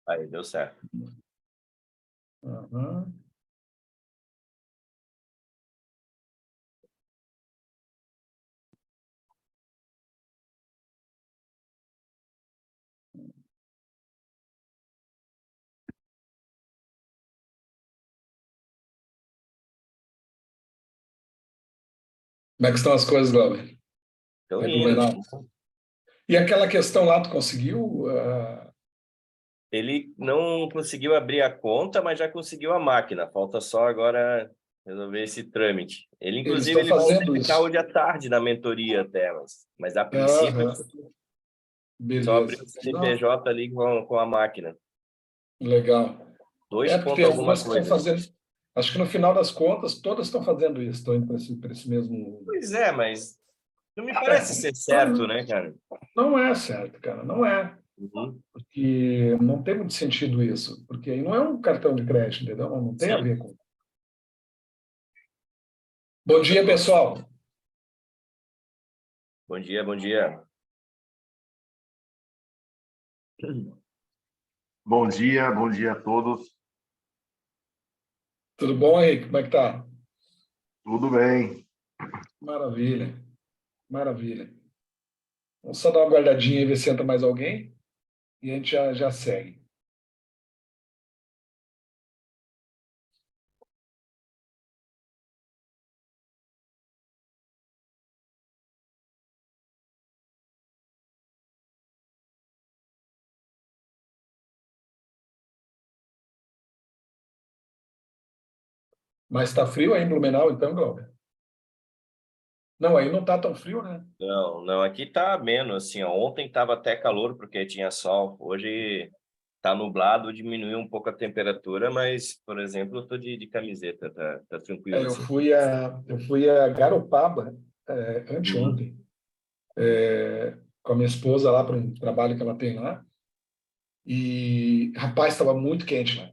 Aí, deu certo. Uhum. Como é que estão as coisas, Glauber? Então, Em indo. Blumenau. E aquela questão lá, tu conseguiu? Ele não conseguiu abrir a conta, mas já conseguiu a máquina. Falta só agora resolver esse trâmite. Ele, Eles inclusive, estão ele vai fazendo ficar isso. hoje à tarde na mentoria até, mas a princípio Aham. só abriu Beleza. o Não, CNPJ ali com a máquina. legal. Dois É, porque ponto tem alguma algumas que estão coisa. fazendo. Acho que no final das contas, todas estão fazendo isso, estão indo para esse mesmo. Pois é, mas não me parece ser certo, Não, né, cara? não é certo, cara. Não é. Uhum. Porque não tem muito sentido isso. Porque aí não é um cartão de crédito, entendeu? Não tem a Sim. ver com. Bom dia, pessoal. Bom dia, bom dia. Bom dia a todos. Tudo bom, Henrique? Como é que tá? Tudo bem? Maravilha. Maravilha. Vamos só dar uma guardadinha e ver se entra mais alguém. E a gente já segue. Mas está frio aí em Blumenau, então, Glauber? Não, aí não está tão frio, né? Não, não, aqui tá menos, assim, ó. Ontem estava até calor porque tinha sol. Hoje tá nublado, diminuiu um pouco a temperatura, mas, por exemplo, eu tô de camiseta, tá tranquilo, Eu assim. fui eu fui a Garopaba Uhum. anteontem, com a minha esposa lá para um trabalho que ela tem lá. E, rapaz, estava muito quente lá.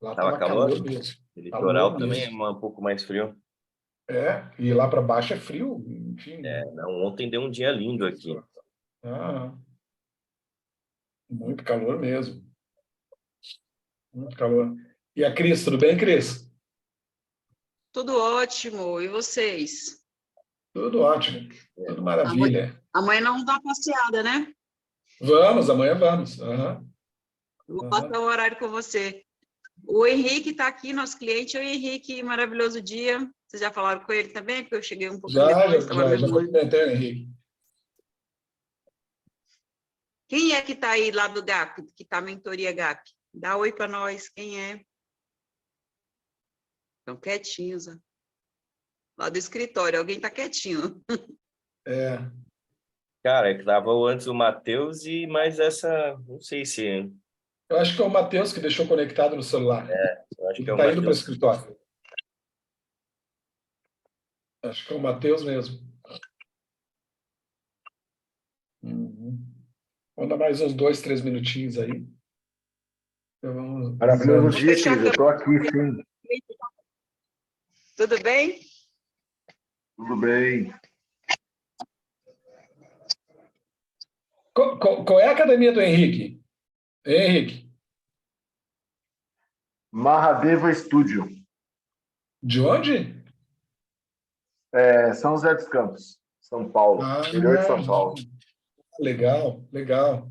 Lá Tava estava calor? calor mesmo. Calor Litoral também é mesmo. um pouco mais frio. E lá para baixo é frio, enfim. Não, ontem deu um dia lindo aqui. Ah, muito calor mesmo. Muito calor. E a Cris, tudo bem, Cris? Tudo ótimo. E vocês? Tudo ótimo. Tudo maravilha. Amanhã não dá passeada, né? Vamos, amanhã vamos. Aham, Eu vou aham. passar o horário com você. O Henrique está aqui, nosso cliente. Oi, Henrique, maravilhoso dia. Vocês já falaram com ele também? Porque eu cheguei um pouquinho Já, depois, já, estava já, meio já longe. cumprimentei, Henrique. Quem é que está aí lá do GAP, que está a mentoria GAP? Dá oi para nós, quem é? Estão quietinhos, ó. Lá do escritório, alguém está quietinho. É, Cara, é que tava antes o Matheus e mais essa, não sei se, eu acho que é o Matheus que deixou conectado no celular. eu acho que Ele é o está indo para o Matheus. escritório. Acho que é o Matheus mesmo. Uhum. Vamos dar mais uns 2, 3 minutinhos aí. Então, vamos Maravilhoso Vou dia, fechar a Cris. Eu câmera. estou aqui, sim. Tudo bem? Tudo bem. Qual é a academia do Henrique? Henrique, Mahadeva Studio. de onde? São José dos Campos, São Paulo. Ah, Interior de São Paulo. legal, legal.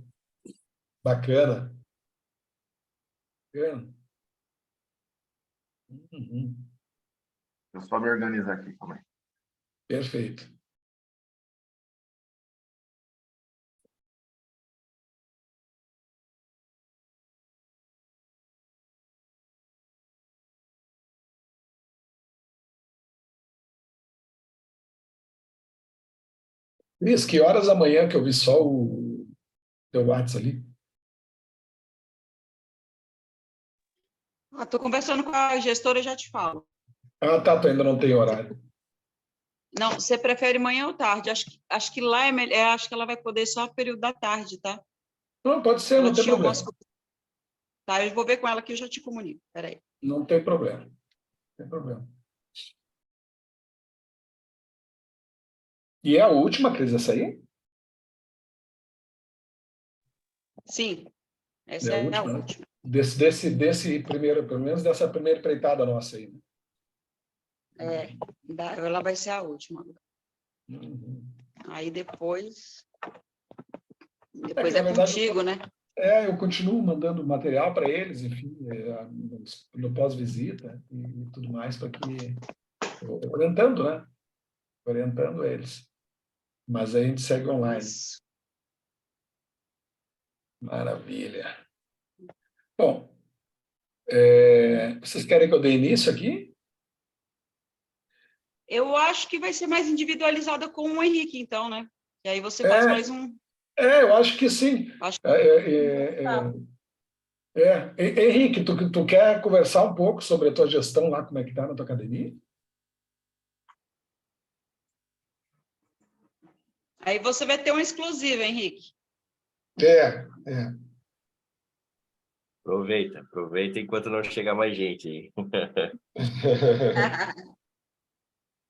Bacana. Bacana. Uhum. Deixa eu só me organizar aqui também. Perfeito. Cris, que horas amanhã que eu vi só o teu WhatsApp ali? Estou conversando com a gestora, já te falo. Ah, tá, tu ainda não tem horário. Não, você prefere manhã ou tarde? Acho que lá é melhor, acho que ela vai poder só no período da tarde, tá? Não, pode ser, Ela não tem tinha algumas problema. coisas. Tá, eu vou ver com ela que eu já te comunico. Peraí. Não tem problema. Não tem problema. E é a última, Cris, essa aí? Sim, É essa a é a última, né? última. desse primeiro, pelo menos dessa primeira empreitada nossa aí. Ela vai ser a última. Uhum. Aí depois Na é verdade, contigo, né? eu continuo mandando material para eles, enfim, no pós-visita e tudo mais, para que orientando, né? Orientando eles. Mas aí a gente segue online. Isso. Maravilha. Bom, vocês querem que eu dê início aqui? Eu acho que vai ser mais individualizada com o Henrique, então, né? E aí você faz mais um. Eu acho que sim. Acho que... Henrique, tu quer conversar um pouco sobre a tua gestão lá, como é que tá na tua academia? Aí você vai ter um exclusivo, Henrique. É. Aproveita enquanto não chegar mais gente aí.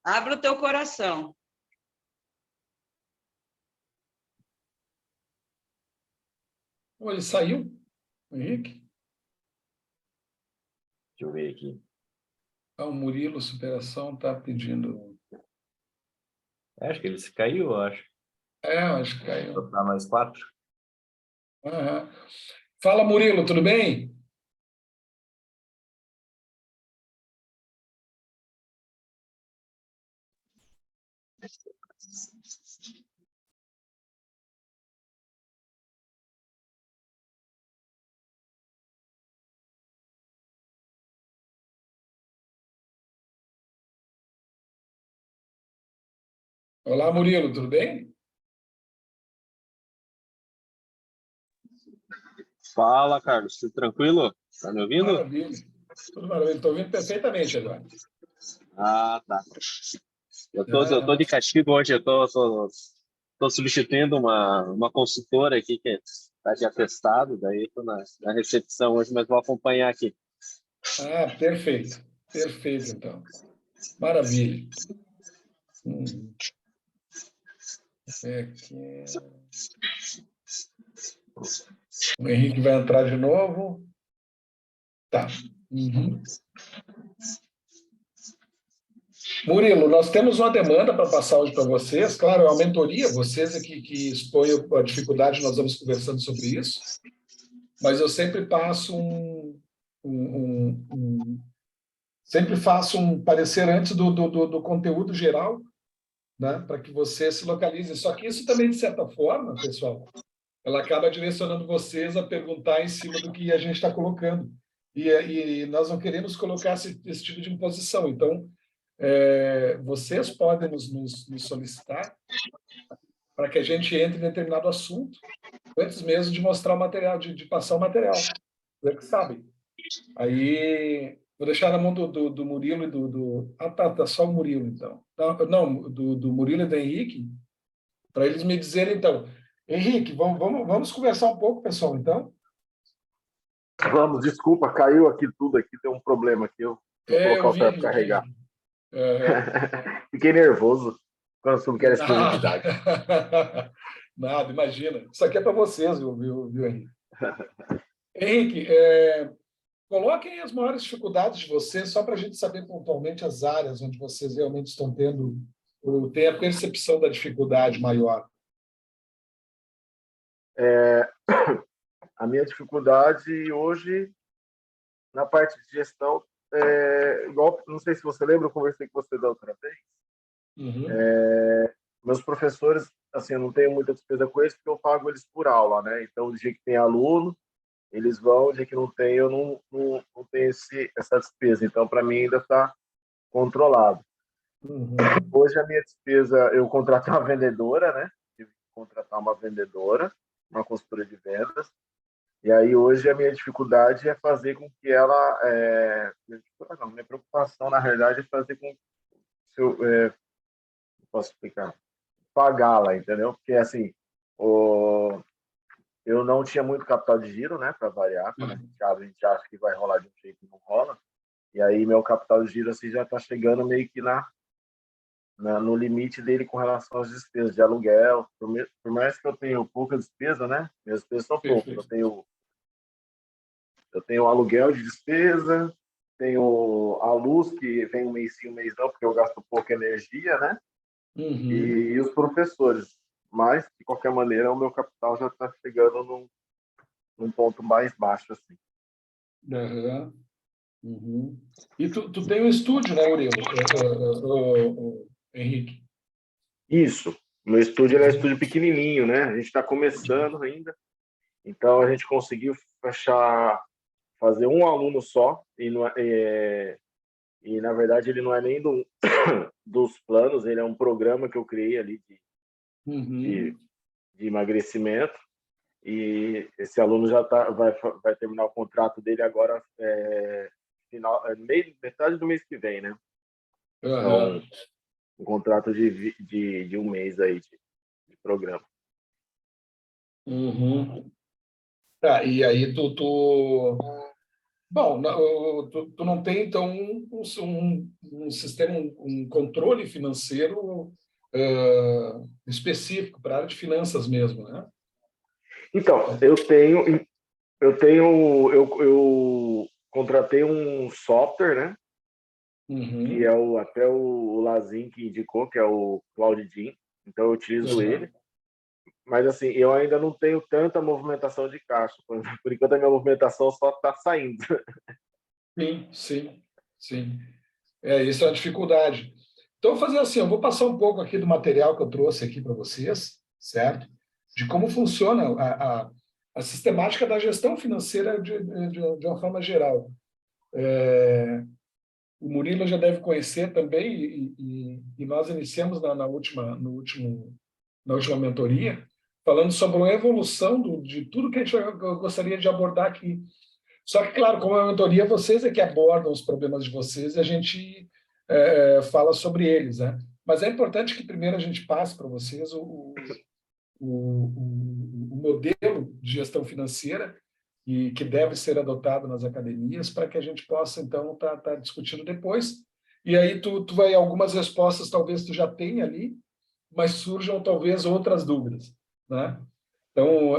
Abre o teu coração. Ele saiu, Henrique? Deixa eu ver aqui. O Murilo Superação está pedindo. Acho que ele se caiu, eu acho. Acho que caiu. Botar mais 4. Uhum. Fala, Murilo, tudo bem? Olá, Murilo, tudo bem? Fala, Carlos, tudo tranquilo? Tá me ouvindo? Maravilha. Tudo maravilha. Estou ouvindo perfeitamente agora. Ah, tá. Eu tô de castigo hoje, tô substituindo uma consultora aqui que está de atestado, daí estou na recepção hoje, mas vou acompanhar aqui. Perfeito. Perfeito, então. Maravilha. O Henrique vai entrar de novo. Tá. Uhum. Murilo, nós temos uma demanda para passar hoje para vocês. Claro, é uma mentoria, vocês é que expõem a dificuldade, nós vamos conversando sobre isso. Mas eu sempre passo sempre faço um parecer antes do conteúdo geral, né, para que você se localize. Só que isso também, de certa forma, pessoal, ela acaba direcionando vocês a perguntar em cima do que a gente está colocando. E nós não queremos colocar esse tipo de imposição. Então, vocês podem nos solicitar para que a gente entre em determinado assunto antes mesmo de mostrar o material, de passar o material. Vocês que sabem. Aí, vou deixar na mão do Murilo e do... tá só o Murilo, então. Não, do Murilo e do Henrique, para eles me dizerem, então. Henrique, vamos conversar um pouco, pessoal, então? Vamos, desculpa, caiu aqui tudo, aqui tem um problema aqui, eu vou colocar o celular para carregar. Fiquei nervoso quando eu não quero exclusividade. Nada, imagina. Isso aqui é para vocês, viu, Henrique? Henrique, coloquem as maiores dificuldades de vocês, só para a gente saber pontualmente as áreas onde vocês realmente estão tendo, ou têm a percepção da dificuldade maior. A minha dificuldade hoje, na parte de gestão, igual, não sei se você lembra, eu conversei com você da outra vez. Uhum. Meus professores, assim, eu não tenho muita despesa com eles, porque eu pago eles por aula, né? Então, o dia que tem aluno, eles vão, o dia que não tem, eu não tenho essa despesa. Então, para mim, ainda está controlado. Uhum. Hoje, a minha despesa, eu contratei uma vendedora, né? Tive que contratar uma vendedora, uma consultora de vendas. E aí, hoje, a minha dificuldade é fazer com que ela... minha preocupação, na realidade, é fazer com que posso explicar? Pagá-la, entendeu? Porque, assim, eu não tinha muito capital de giro, né, para variar. Quando a gente acha que vai rolar de um jeito e não rola. E aí, meu capital de giro assim, já está chegando meio que no limite dele com relação às despesas de aluguel. Por mais que eu tenha pouca despesa, né? Minhas despesas são poucas. Eu tenho o aluguel de despesa, tenho a luz, que vem um mês sim, um mês não, porque eu gasto pouca energia, né? Uhum. E os professores. Mas, de qualquer maneira, o meu capital já está chegando num ponto mais baixo, assim. Aham. Uhum. E tu tem um estúdio, né, Murilo? Henrique? Isso. Meu estúdio é um estúdio pequenininho, né? A gente está começando ainda. Então, a gente conseguiu fazer um aluno só. E na verdade, ele não é nem dos planos, ele é um programa que eu criei ali Uhum. de emagrecimento. E esse aluno já vai terminar o contrato dele agora, metade do mês que vem, né? Aham. Então, um contrato de um mês aí de programa. Uhum. Tá, e aí bom, tu não tem, então, um sistema, um controle financeiro específico para a área de finanças mesmo, né? Então, eu contratei um software, né? Que é Uhum. até o Lazin que indicou, que é o CloudGym. Então, eu utilizo Aham. ele. Mas, assim, eu ainda não tenho tanta movimentação de caixa. Por enquanto, a minha movimentação só está saindo. Sim, sim, sim. Isso é uma dificuldade. Então, eu vou fazer assim, eu vou passar um pouco aqui do material que eu trouxe aqui para vocês, certo? De como funciona a sistemática da gestão financeira de uma forma geral. O Murilo já deve conhecer também, e nós iniciamos na última mentoria, falando sobre a evolução de tudo que eu gostaria de abordar aqui. Só que, claro, como é uma mentoria, vocês é que abordam os problemas de vocês e a gente fala sobre eles, né? Mas é importante que primeiro a gente passe para vocês o modelo de gestão financeira e que deve ser adotado nas academias para que a gente possa, então, tá discutindo depois. E aí tu vai, algumas respostas talvez tu já tenha ali, mas surjam talvez outras dúvidas, né? Então,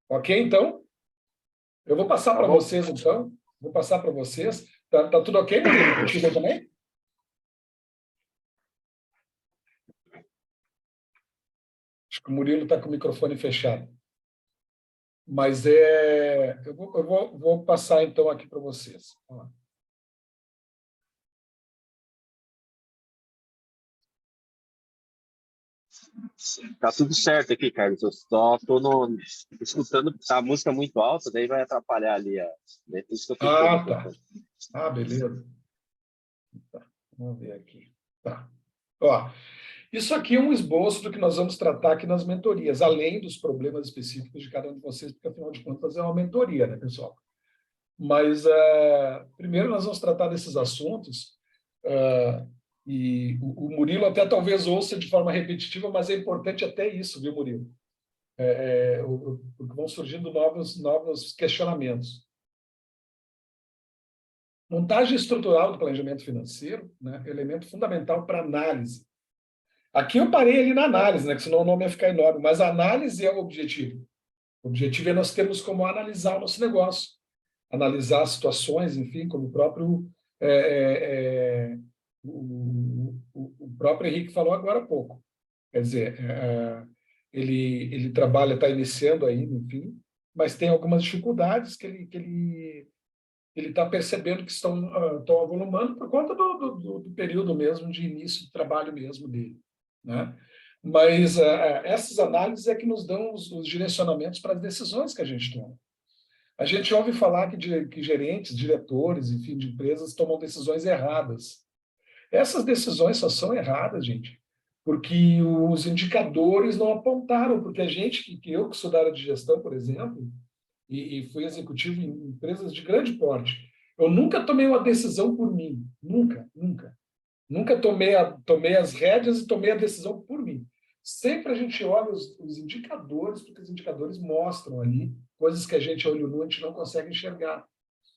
ok, então? Eu vou passar Tá para bom? vocês, então. Vou passar para vocês. Tá tudo ok, Murilo? Contigo também? Acho que o Murilo está com o microfone fechado. Mas vou passar, então, aqui para vocês. Vamos lá. Tá tudo certo aqui, Carlos. Eu só tô escutando a música muito alta, daí vai atrapalhar ali. Daí por isso que eu fechei o Ah, tá. microfone. Beleza. Tá. Vamos ver aqui. Tá. Ó, isso aqui é um esboço do que nós vamos tratar aqui nas mentorias, além dos problemas específicos de cada um de vocês, porque, afinal de contas, é uma mentoria, né, pessoal? Mas, primeiro, nós vamos tratar desses assuntos, e o Murilo até talvez ouça de forma repetitiva, mas é importante até isso, viu, Murilo? Porque vão surgindo novos questionamentos. Montagem estrutural do planejamento financeiro, né, é elemento fundamental para análise. Aqui eu parei ali na análise, né, que senão o nome ia ficar enorme, mas a análise é o objetivo. O objetivo é nós termos como analisar o nosso negócio, analisar situações, enfim, como o próprio o próprio Henrique falou agora há pouco. Quer dizer, ele trabalha, está iniciando ainda, enfim, mas tem algumas dificuldades que ele está percebendo que estão avolumando por conta do período mesmo de início de trabalho mesmo dele, né? Mas essas análises é que nos dão os direcionamentos para as decisões que a gente toma. A gente ouve falar que gerentes, diretores, enfim, de empresas tomam decisões erradas. Essas decisões só são erradas, gente, porque os indicadores não apontaram, porque a gente, eu que sou da área de gestão, por exemplo, e fui executivo em empresas de grande porte, eu nunca tomei uma decisão por mim, nunca, nunca. Nunca tomei as rédeas e tomei a decisão por mim. Sempre a gente olha os indicadores, porque os indicadores mostram ali coisas que a gente, a olho nu, a gente não consegue enxergar.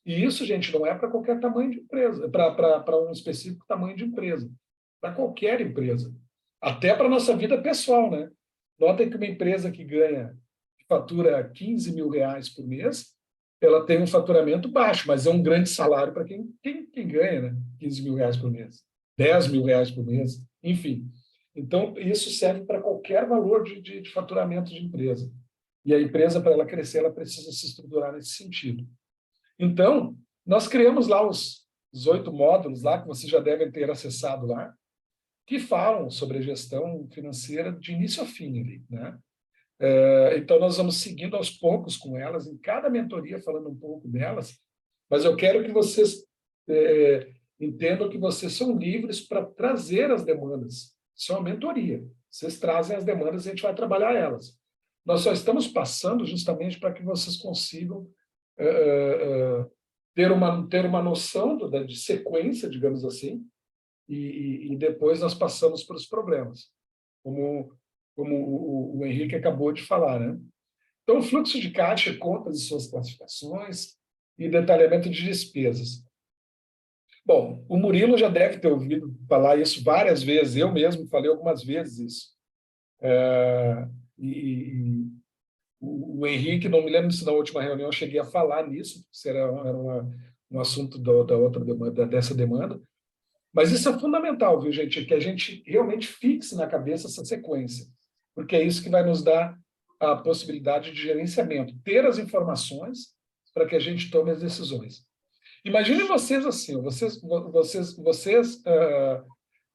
E isso, gente, não é para qualquer tamanho de empresa, para um específico tamanho de empresa, para qualquer empresa. Até para a nossa vida pessoal, né? Notem que uma empresa que fatura 15 mil reais por mês, ela tem um faturamento baixo, mas é um grande salário para quem ganha, né? 15 mil reais por mês, 10 mil reais por mês, enfim. Então, isso serve para qualquer valor de faturamento de empresa. E a empresa, para ela crescer, ela precisa se estruturar nesse sentido. Então, nós criamos lá os 8 módulos lá, que vocês já devem ter acessado lá, que falam sobre a gestão financeira de início a fim ali, né? Então, nós vamos seguindo aos poucos com elas, em cada mentoria falando um pouco delas, mas eu quero que vocês entendam que vocês são livres para trazer as demandas. Isso é uma mentoria. Vocês trazem as demandas e a gente vai trabalhar elas. Nós só estamos passando justamente para que vocês consigam ter uma noção de sequência, digamos assim, e depois nós passamos para os problemas, como o Henrique acabou de falar, né? Então, fluxo de caixa, contas e suas classificações e detalhamento de despesas. Bom, o Murilo já deve ter ouvido falar isso várias vezes, eu mesmo falei algumas vezes isso. O Henrique, não me lembro se na última reunião eu cheguei a falar nisso, se era um assunto dessa demanda, mas isso é fundamental, viu, gente? Que a gente realmente fixe na cabeça essa sequência, porque é isso que vai nos dar a possibilidade de gerenciamento, ter as informações para que a gente tome as decisões. Imaginem vocês assim, vocês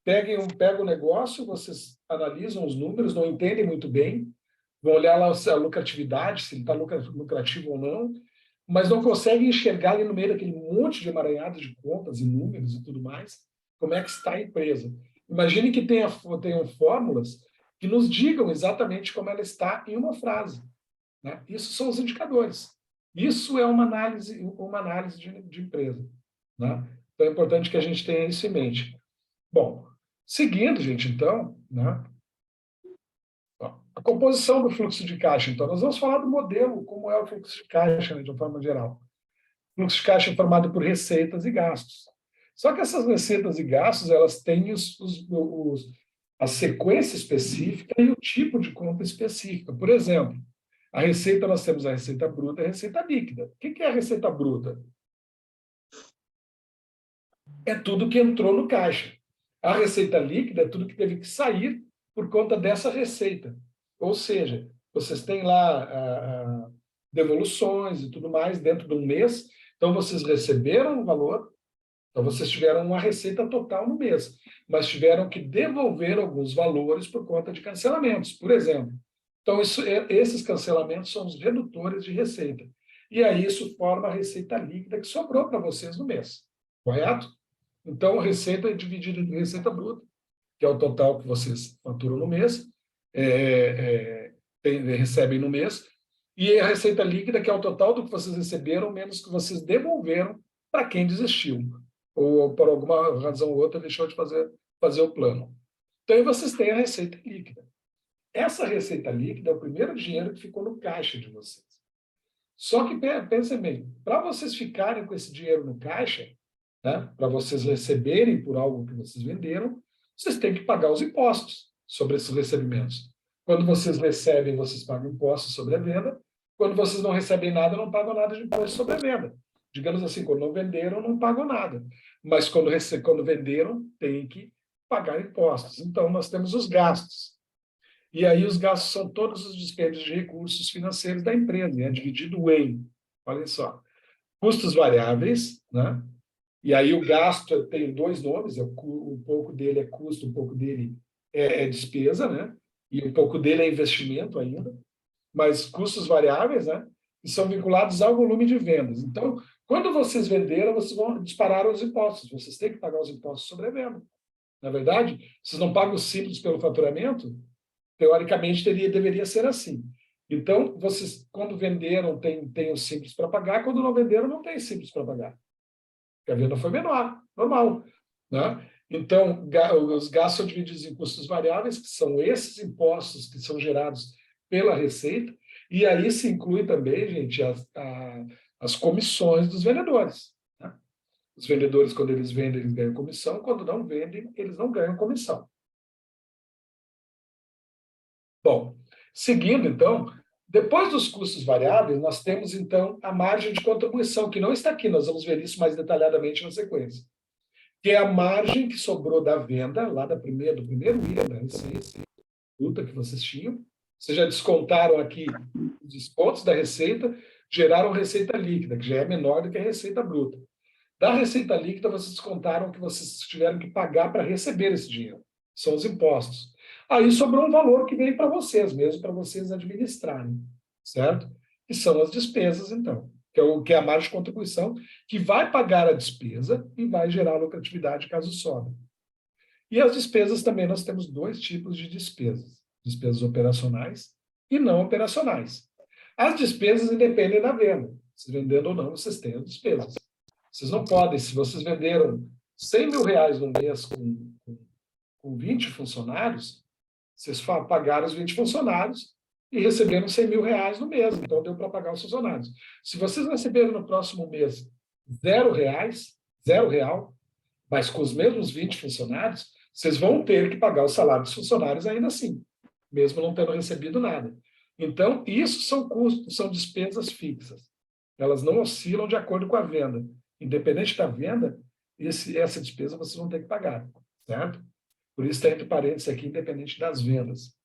pegam o negócio, vocês analisam os números, não entendem muito bem, vão olhar lá a lucratividade, se ele está lucrativo ou não, mas não conseguem enxergar ali no meio daquele monte de emaranhado de contas e números e tudo mais, como é que está a empresa. Imagine que tenham fórmulas que nos digam exatamente como ela está em uma frase, né? Isso são os indicadores. Isso é uma análise de empresa, né? Então é importante que a gente tenha isso em mente. Bom, seguindo, gente, então, né? A composição do fluxo de caixa. Então, nós vamos falar do modelo, como é o fluxo de caixa, né, de uma forma geral. O fluxo de caixa é formado por receitas e gastos. Só que essas receitas e gastos, elas têm a sequência específica e o tipo de conta específica. Por exemplo, a receita, nós temos a receita bruta e a receita líquida. O que é a receita bruta? É tudo que entrou no caixa. A receita líquida é tudo que teve que sair por conta dessa receita. Ou seja, vocês têm lá devoluções e tudo mais dentro de um mês, então vocês receberam um valor, então vocês tiveram uma receita total no mês, mas tiveram que devolver alguns valores por conta de cancelamentos, por exemplo. Então, esses cancelamentos são os redutores de receita. E aí isso forma a receita líquida que sobrou para vocês no mês, correto? Então, a receita é dividida em receita bruta, que é o total que vocês faturam no mês, recebem no mês, e a receita líquida, que é o total do que vocês receberam, menos que vocês devolveram para quem desistiu, ou por alguma razão ou outra deixou de fazer o plano. Então, aí vocês têm a receita líquida. Essa receita líquida é o primeiro dinheiro que ficou no caixa de vocês. Só que, pensem bem, para vocês ficarem com esse dinheiro no caixa, né, para vocês receberem por algo que vocês venderam, vocês têm que pagar os impostos sobre esses recebimentos. Quando vocês recebem, vocês pagam impostos sobre a venda. Quando vocês não recebem nada, não pagam nada de imposto sobre a venda. Digamos assim, quando não venderam, não pagam nada. Mas quando venderam, tem que pagar impostos. Então, nós temos os gastos. E aí os gastos são todos os dispêndios de recursos financeiros da empresa, é dividido em, olha só, custos variáveis, né? E aí o gasto tem 2 nomes, um pouco dele é custo, um pouco dele é despesa, né? E um pouco dele é investimento ainda, mas custos variáveis, né? E são vinculados ao volume de vendas. Então, quando vocês venderam, vocês vão disparar os impostos, vocês têm que pagar os impostos sobre a venda. Na verdade, vocês não pagam os simples pelo faturamento, teoricamente deveria ser assim. Então, vocês, quando venderam, tem o simples para pagar, quando não venderam, não tem simples para pagar. Porque a venda foi menor, normal, né? Então, os gastos são divididos em custos variáveis, que são esses impostos que são gerados pela receita, e aí se inclui também, gente, as comissões dos vendedores, né? Os vendedores, quando eles vendem, eles ganham comissão, quando não vendem, eles não ganham comissão. Bom, seguindo, então, Depois dos custos variáveis, nós temos, então, a margem de contribuição, que não está aqui, nós vamos ver isso mais detalhadamente na sequência, que é a margem que sobrou da venda, lá do primeiro item da receita bruta que vocês tinham. Vocês já descontaram aqui os descontos da receita, geraram receita líquida, que já é menor do que a receita bruta. Da receita líquida, vocês descontaram o que vocês tiveram que pagar para receber esse dinheiro. São os impostos. Aí sobrou um valor que veio para vocês, mesmo para vocês administrarem, certo? Que são as despesas, então, que é a margem de contribuição, que vai pagar a despesa e vai gerar lucratividade caso sobra. E as despesas também, nós temos dois tipos de despesas. Despesas operacionais e não operacionais. As despesas independem da venda. Se vendendo ou não, vocês têm as despesas. Vocês não podem, se vocês venderam 100 mil reais no mês com 20 funcionários, vocês pagaram os 20 funcionários e receberam 100 mil reais no mês, então deu para pagar os funcionários. Se vocês receberam no próximo mês R$0, mas com os mesmos 20 funcionários, vocês vão ter que pagar o salário dos funcionários ainda assim, mesmo não tendo recebido nada. Então, isso são custos, são despesas fixas. Elas não oscilam de acordo com a venda. Independente da venda, essa despesa vocês vão ter que pagar, certo? Por isso está entre parênteses aqui, independente das vendas.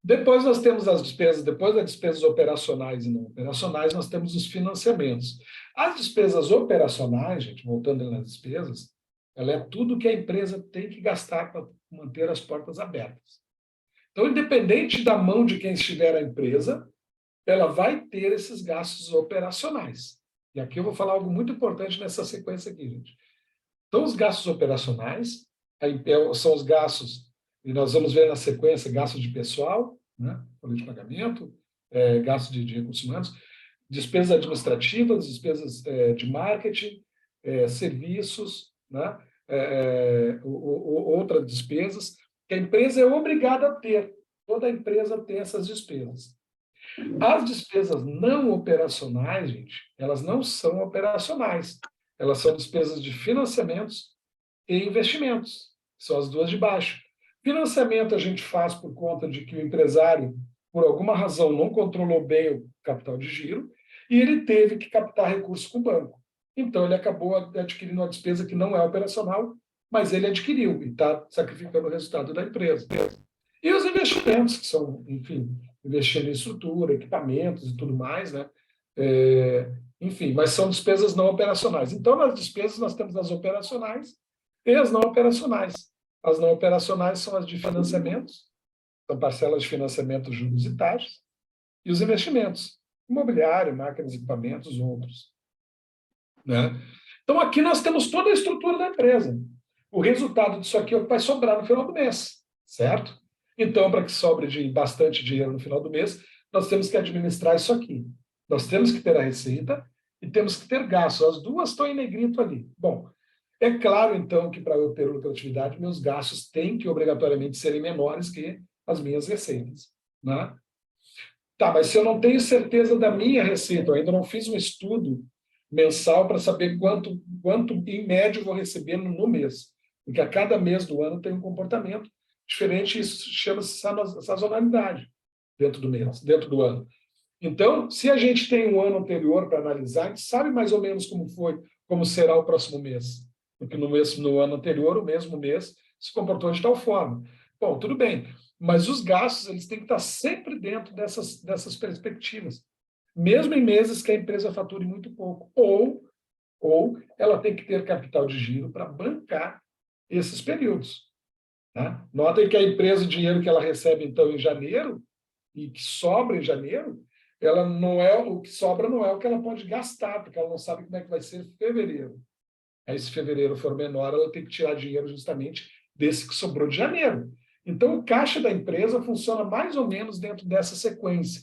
Depois nós temos as despesas, depois das despesas operacionais e não operacionais, nós temos os financiamentos. As despesas operacionais, gente, voltando nas despesas, ela é tudo que a empresa tem que gastar para manter as portas abertas. Então, independente da mão de quem estiver a empresa, ela vai ter esses gastos operacionais. E aqui eu vou falar algo muito importante nessa sequência aqui, gente. Então, os gastos operacionais são os gastos, e nós vamos ver na sequência, gastos de pessoal, né? Folha de pagamento, gastos de recursos humanos, despesas administrativas, despesas de marketing, serviços, né? Outras despesas, que a empresa é obrigada a ter. Toda empresa tem essas despesas. As despesas não operacionais, gente, elas não são operacionais. Elas são despesas de financiamentos e investimentos. São as duas de baixo. Financiamento a gente faz por conta de que o empresário, por alguma razão, não controlou bem o capital de giro e ele teve que captar recursos com o banco. Então, ele acabou adquirindo uma despesa que não é operacional, mas ele adquiriu e está sacrificando o resultado da empresa. E os investimentos, que são, enfim, investindo em estrutura, equipamentos e tudo mais, né? Enfim, mas são despesas não operacionais. Então, nas despesas, nós temos as operacionais e as não operacionais. As não operacionais são as de financiamentos, são parcelas de financiamento, juros e taxas, e os investimentos, imobiliário, máquinas, equipamentos, outros. Né? Então, aqui nós temos toda a estrutura da empresa. O resultado disso aqui é o que vai sobrar no final do mês, certo? Então, para que sobre bastante dinheiro no final do mês, nós temos que administrar isso aqui. Nós temos que ter a receita e temos que ter gastos. As duas estão em negrito ali. Bom, é claro, então, que para eu ter lucratividade, meus gastos têm que obrigatoriamente serem menores que as minhas receitas. Né? Tá, mas se eu não tenho certeza da minha receita, eu ainda não fiz um estudo mensal para saber quanto, em média, eu vou receber no mês. Porque a cada mês do ano tem um comportamento diferente, isso chama-se sazonalidade dentro do mês, dentro do ano. Então, se a gente tem um ano anterior para analisar, a gente sabe mais ou menos como será o próximo mês. Porque no ano anterior, o mesmo mês, se comportou de tal forma. Bom, tudo bem, mas os gastos eles têm que estar sempre dentro dessas perspectivas. Mesmo em meses que a empresa fature muito pouco. Ou ela tem que ter capital de giro para bancar esses períodos. Tá? Notem que a empresa, o dinheiro que ela recebe, então, em janeiro, e que sobra em janeiro, ela não é, o que sobra não é o que ela pode gastar, porque ela não sabe como é que vai ser fevereiro. Aí, se fevereiro for menor, ela tem que tirar dinheiro justamente desse que sobrou de janeiro. Então, o caixa da empresa funciona mais ou menos dentro dessa sequência,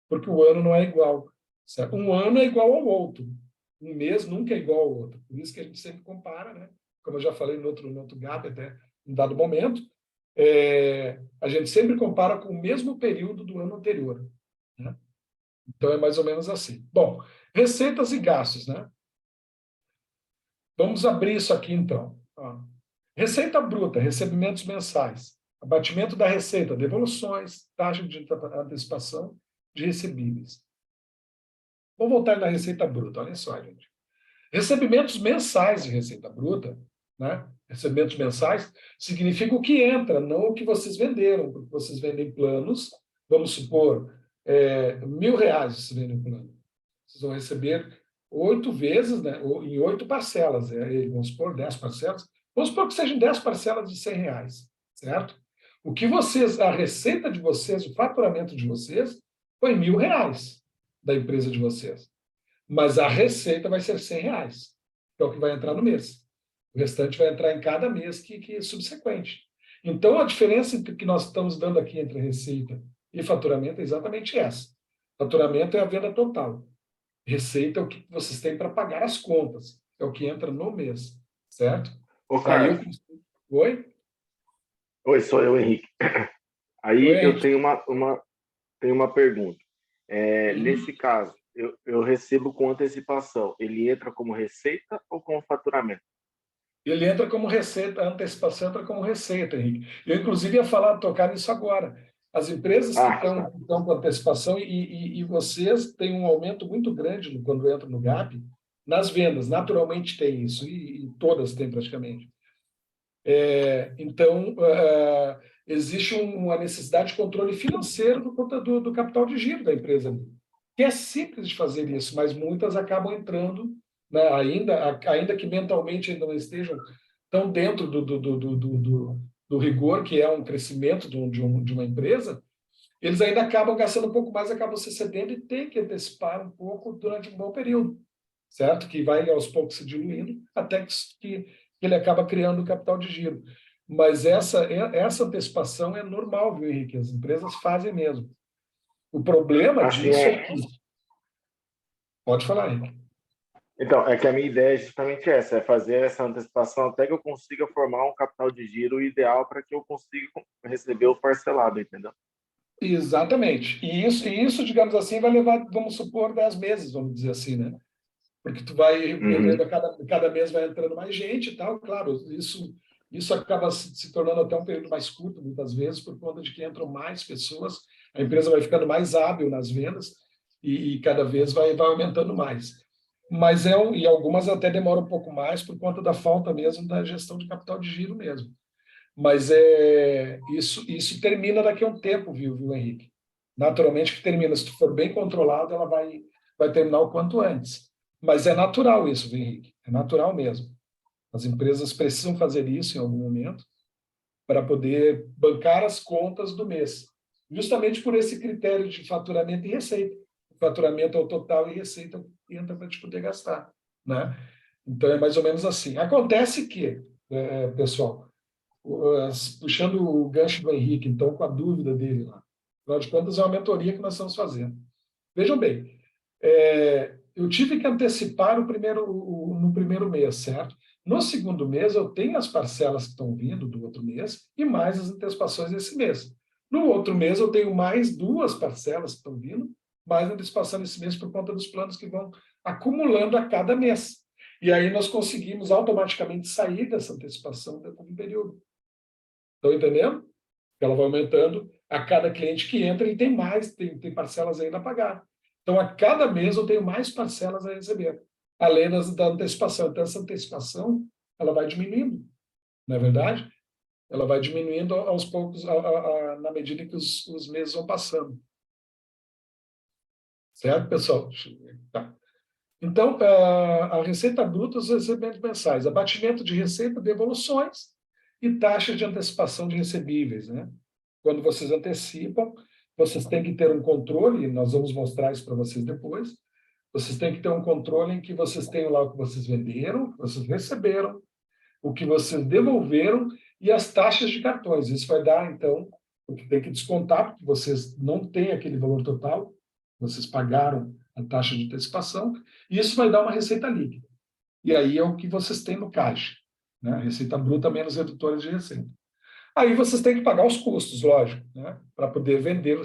porque o ano não é igual. Certo? Um ano é igual ao outro. Um mês nunca é igual ao outro. Por isso que a gente sempre compara, né? Como eu já falei no outro GAP, até em dado momento, a gente sempre compara com o mesmo período do ano anterior. Né? Então, é mais ou menos assim. Bom, receitas e gastos, né? Vamos abrir isso aqui, então. Receita bruta, recebimentos mensais. abatimento da receita, devoluções, taxa de antecipação de recebíveis. Vamos voltar na receita bruta, olha só, gente. Recebimentos mensais de receita bruta, né? Recebimentos mensais significa o que entra, não o que vocês venderam, porque vocês vendem planos, vamos supor, R$1.000 vocês vendem um plano. Vocês vão receber 8 vezes, né? Ou em 8 parcelas, vamos supor 10 parcelas, vamos supor que sejam 10 parcelas de R$100, certo? O que vocês, a receita de vocês, o faturamento de vocês, foi R$1.000 da empresa de vocês. Mas a receita vai ser R$100, que é o que vai entrar no mês. O restante vai entrar em cada mês que é subsequente. Então, a diferença que nós estamos dando aqui entre receita e faturamento é exatamente essa. Faturamento é a venda total. Receita é o que vocês têm para pagar as contas. É o que entra no mês, certo? Ô, Carlos. Oi? Oi, sou eu, Henrique. Aí Oi, eu tenho uma pergunta. Nesse caso, eu recebo com antecipação. Ele entra como receita ou como faturamento? Ele entra como receita, a antecipação entra como receita, Henrique. Eu, inclusive, ia tocar nisso agora. As empresas que estão com antecipação e vocês têm um aumento muito grande quando entram no GAP, nas vendas, naturalmente tem isso, e todas têm praticamente. Então, existe uma necessidade de controle financeiro do capital de giro da empresa, que é simples de fazer isso, mas muitas acabam entrando, né, ainda que mentalmente ainda não estejam tão dentro do rigor, que é um crescimento de uma empresa, eles ainda acabam gastando um pouco mais, acabam se cedendo e tem que antecipar um pouco durante um bom período, certo? Que vai aos poucos se diluindo, até que ele acaba criando o capital de giro. Mas essa antecipação é normal, viu, Henrique? As empresas fazem mesmo. O problema disso é que... Pode falar, Henrique. Então, é que a minha ideia é justamente essa, é fazer essa antecipação até que eu consiga formar um capital de giro ideal para que eu consiga receber o parcelado, entendeu? Exatamente. E isso, digamos assim, vai levar, vamos supor, 10 meses, vamos dizer assim, né? Porque tu vai vendendo, cada mês vai entrando mais gente e tal. Claro, isso acaba se tornando até um período mais curto, muitas vezes, por conta de que entram mais pessoas, a empresa vai ficando mais hábil nas vendas e cada vez vai aumentando mais. Mas e algumas até demoram um pouco mais por conta da falta mesmo da gestão de capital de giro mesmo. Mas isso termina daqui a um tempo, viu, Henrique? Naturalmente que termina. Se tu for bem controlado, ela vai terminar o quanto antes. Mas é natural isso, viu, Henrique? É natural mesmo. As empresas precisam fazer isso em algum momento para poder bancar as contas do mês. Justamente por esse critério de faturamento e receita. O faturamento é o total e receita entra para te poder gastar, né? Então, é mais ou menos assim. Acontece que, pessoal, puxando o gancho do Henrique, então, com a dúvida dele lá. Afinal de contas, é uma mentoria que nós estamos fazendo. Vejam bem, eu tive que antecipar no primeiro mês, certo? No segundo mês, eu tenho as parcelas que estão vindo do outro mês e mais as antecipações desse mês. No outro mês, eu tenho mais 2 parcelas que estão vindo, mais antecipação desse mês por conta dos planos que vão acumulando a cada mês. E aí nós conseguimos automaticamente sair dessa antecipação dentro do período. Estão entendendo? Ela vai aumentando a cada cliente que entra e tem mais, tem parcelas ainda a pagar. Então, a cada mês eu tenho mais parcelas a receber, além da antecipação. Então, essa antecipação, ela vai diminuindo, não é verdade? Ela vai diminuindo aos poucos, na medida que os meses vão passando. Certo, pessoal? Tá. Então, a receita bruta, os recebimentos mensais, abatimento de receita, devoluções e taxa de antecipação de recebíveis, né? Quando vocês antecipam, vocês têm que ter um controle, e nós vamos mostrar isso para vocês depois, vocês têm que ter um controle em que vocês tenham lá o que vocês venderam, o que vocês receberam, o que vocês devolveram e as taxas de cartões. Isso vai dar, então, o que tem que descontar, porque vocês não têm aquele valor total, vocês pagaram a taxa de antecipação, e isso vai dar uma receita líquida. E aí é o que vocês têm no caixa, né? Receita bruta menos redutores de receita. Aí vocês têm que pagar os custos, lógico, né? Para poder vender,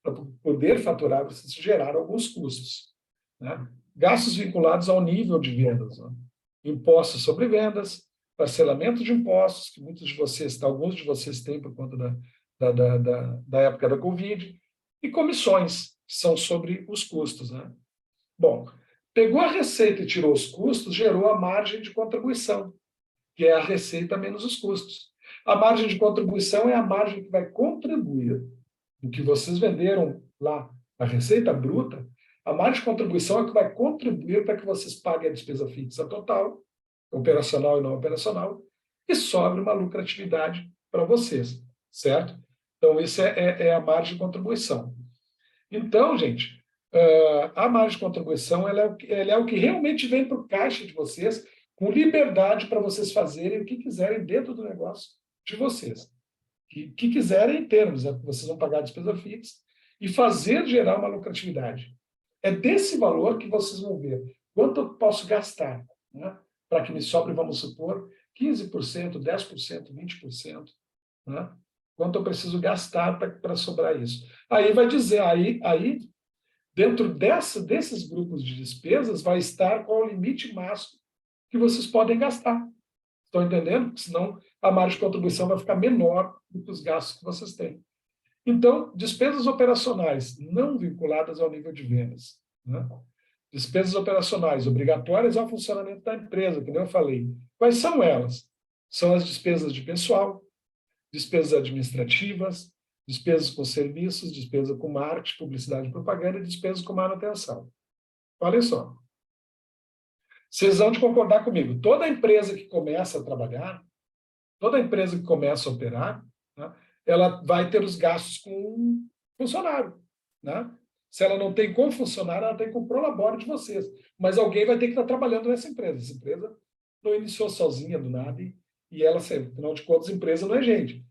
para poder faturar, vocês geraram alguns custos, né? Gastos vinculados ao nível de vendas, né? Impostos sobre vendas, parcelamento de impostos, que muitos de vocês, alguns de vocês têm por conta da época da Covid, e comissões, que são sobre os custos, né? Bom, pegou a receita e tirou os custos, gerou a margem de contribuição, que é a receita menos os custos. A margem de contribuição é a margem que vai contribuir o que vocês venderam lá, a receita bruta. A margem de contribuição é o que vai contribuir para que vocês paguem a despesa fixa total, operacional e não operacional, e sobre uma lucratividade para vocês, certo? Então, isso é a margem de contribuição. Então, gente, a margem de contribuição ela é o que realmente vem para o caixa de vocês, com liberdade para vocês fazerem o que quiserem dentro do negócio de vocês. O que quiserem em termos, né? Vocês vão pagar a despesa fixa e fazer gerar uma lucratividade. É desse valor que vocês vão ver quanto eu posso gastar, né? Para que me sobre, vamos supor, 15%, 10%, 20%, né? Quanto eu preciso gastar para sobrar isso. Aí vai dizer, aí dentro desses grupos de despesas vai estar qual o limite máximo que vocês podem gastar. Estão entendendo? Porque senão a margem de contribuição vai ficar menor do que os gastos que vocês têm. Então, despesas operacionais não vinculadas ao nível de vendas, né? Despesas operacionais obrigatórias ao funcionamento da empresa, que nem eu falei. Quais são elas? São as despesas de pessoal, despesas administrativas, despesas com serviços, despesa com marketing, publicidade e propaganda e despesas com manutenção. Olha só. Vocês vão de concordar comigo. Toda empresa que começa a trabalhar, toda empresa que começa a operar, né, ela vai ter os gastos com funcionário, né? Se ela não tem com funcionário, ela tem com o prolabore de vocês. Mas alguém vai ter que estar trabalhando nessa empresa. Essa empresa não iniciou sozinha do nada e ela, afinal de contas, empresa não é gente.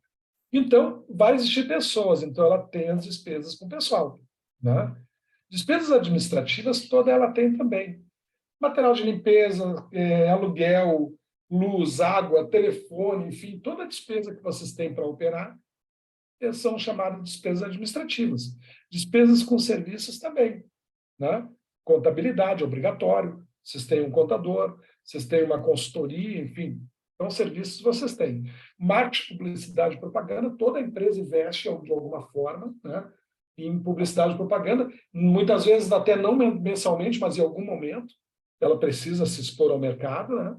Então, vai existir pessoas. Então, ela tem as despesas com o pessoal, né? Despesas administrativas, toda ela tem também. Material de limpeza, aluguel, luz, água, telefone, enfim, toda a despesa que vocês têm para operar são chamadas de despesas administrativas. Despesas com serviços também, né? Contabilidade, obrigatório. Vocês têm um contador, vocês têm uma consultoria, enfim. Então, serviços vocês têm. Marketing, publicidade e propaganda, toda empresa investe de alguma forma, né, em publicidade e propaganda, muitas vezes até não mensalmente, mas em algum momento ela precisa se expor ao mercado, né?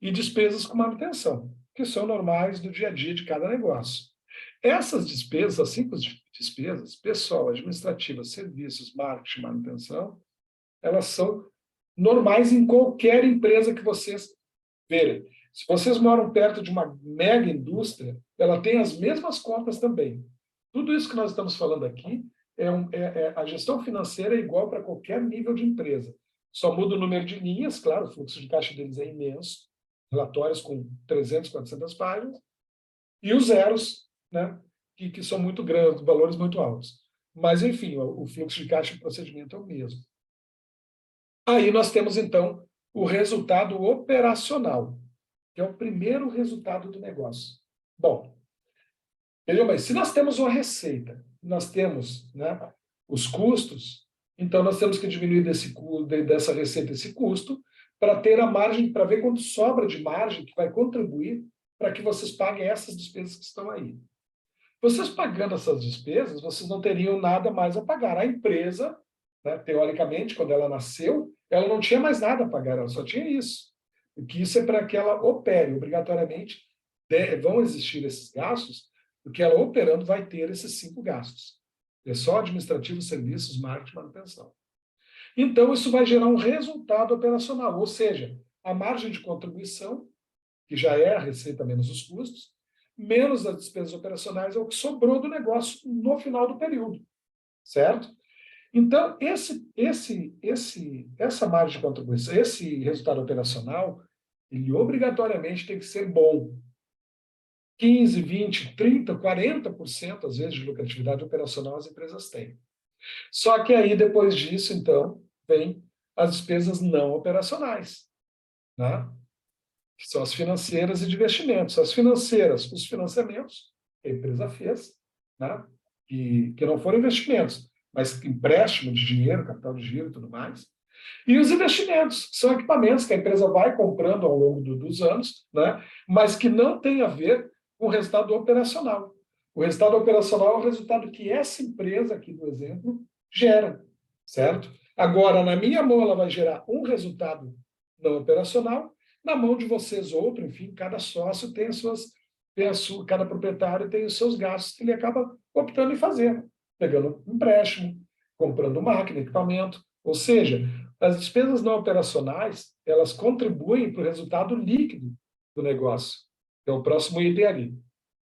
E despesas com manutenção, que são normais do dia a dia de cada negócio. Essas despesas, as 5 despesas, pessoal, administrativa, serviços, marketing, manutenção, elas são normais em qualquer empresa que vocês verem. Se vocês moram perto de uma mega indústria, ela tem as mesmas contas também. Tudo isso que nós estamos falando aqui, a gestão financeira é igual para qualquer nível de empresa. Só muda o número de linhas, claro, o fluxo de caixa deles é imenso, relatórios com 300, 400 páginas, e os zeros, né, que são muito grandes, valores muito altos. Mas, enfim, o fluxo de caixa e o procedimento é o mesmo. Aí nós temos, então, o resultado operacional, que é o primeiro resultado do negócio. Bom, vejam bem, se nós temos uma receita, nós temos, né, os custos, então nós temos que diminuir dessa receita esse custo para ter a margem, para ver quanto sobra de margem que vai contribuir para que vocês paguem essas despesas que estão aí. Vocês pagando essas despesas, vocês não teriam nada mais a pagar. A empresa, né, teoricamente, quando ela nasceu, ela não tinha mais nada a pagar, ela só tinha isso. Porque isso é para que ela opere, obrigatoriamente vão existir esses gastos, porque ela operando vai ter esses 5 gastos. É só administrativo, serviços, marketing, manutenção. Então, isso vai gerar um resultado operacional, ou seja, a margem de contribuição, que já é a receita menos os custos, menos as despesas operacionais, é o que sobrou do negócio no final do período, certo? Então, essa margem de contribuição, esse resultado operacional, ele obrigatoriamente tem que ser bom. 15, 20, 30, 40%, às vezes, de lucratividade operacional as empresas têm. Só que aí, depois disso, então, vem as despesas não operacionais, né? Que são as financeiras e de investimentos. As financeiras, os financiamentos que a empresa fez, né? Que não foram investimentos, mas empréstimo de dinheiro, capital de giro e tudo mais. E os investimentos, que são equipamentos que a empresa vai comprando ao longo dos anos, né? Mas que não tem a ver com o resultado operacional. O resultado operacional é o resultado que essa empresa, aqui do exemplo, gera, certo? Agora, na minha mão, ela vai gerar um resultado não operacional, na mão de vocês outro, enfim, cada sócio tem as suas, cada proprietário tem os seus gastos que ele acaba optando em fazer, pegando um empréstimo, comprando máquina, equipamento, ou seja, as despesas não operacionais, elas contribuem para o resultado líquido do negócio, que é o próximo item ali.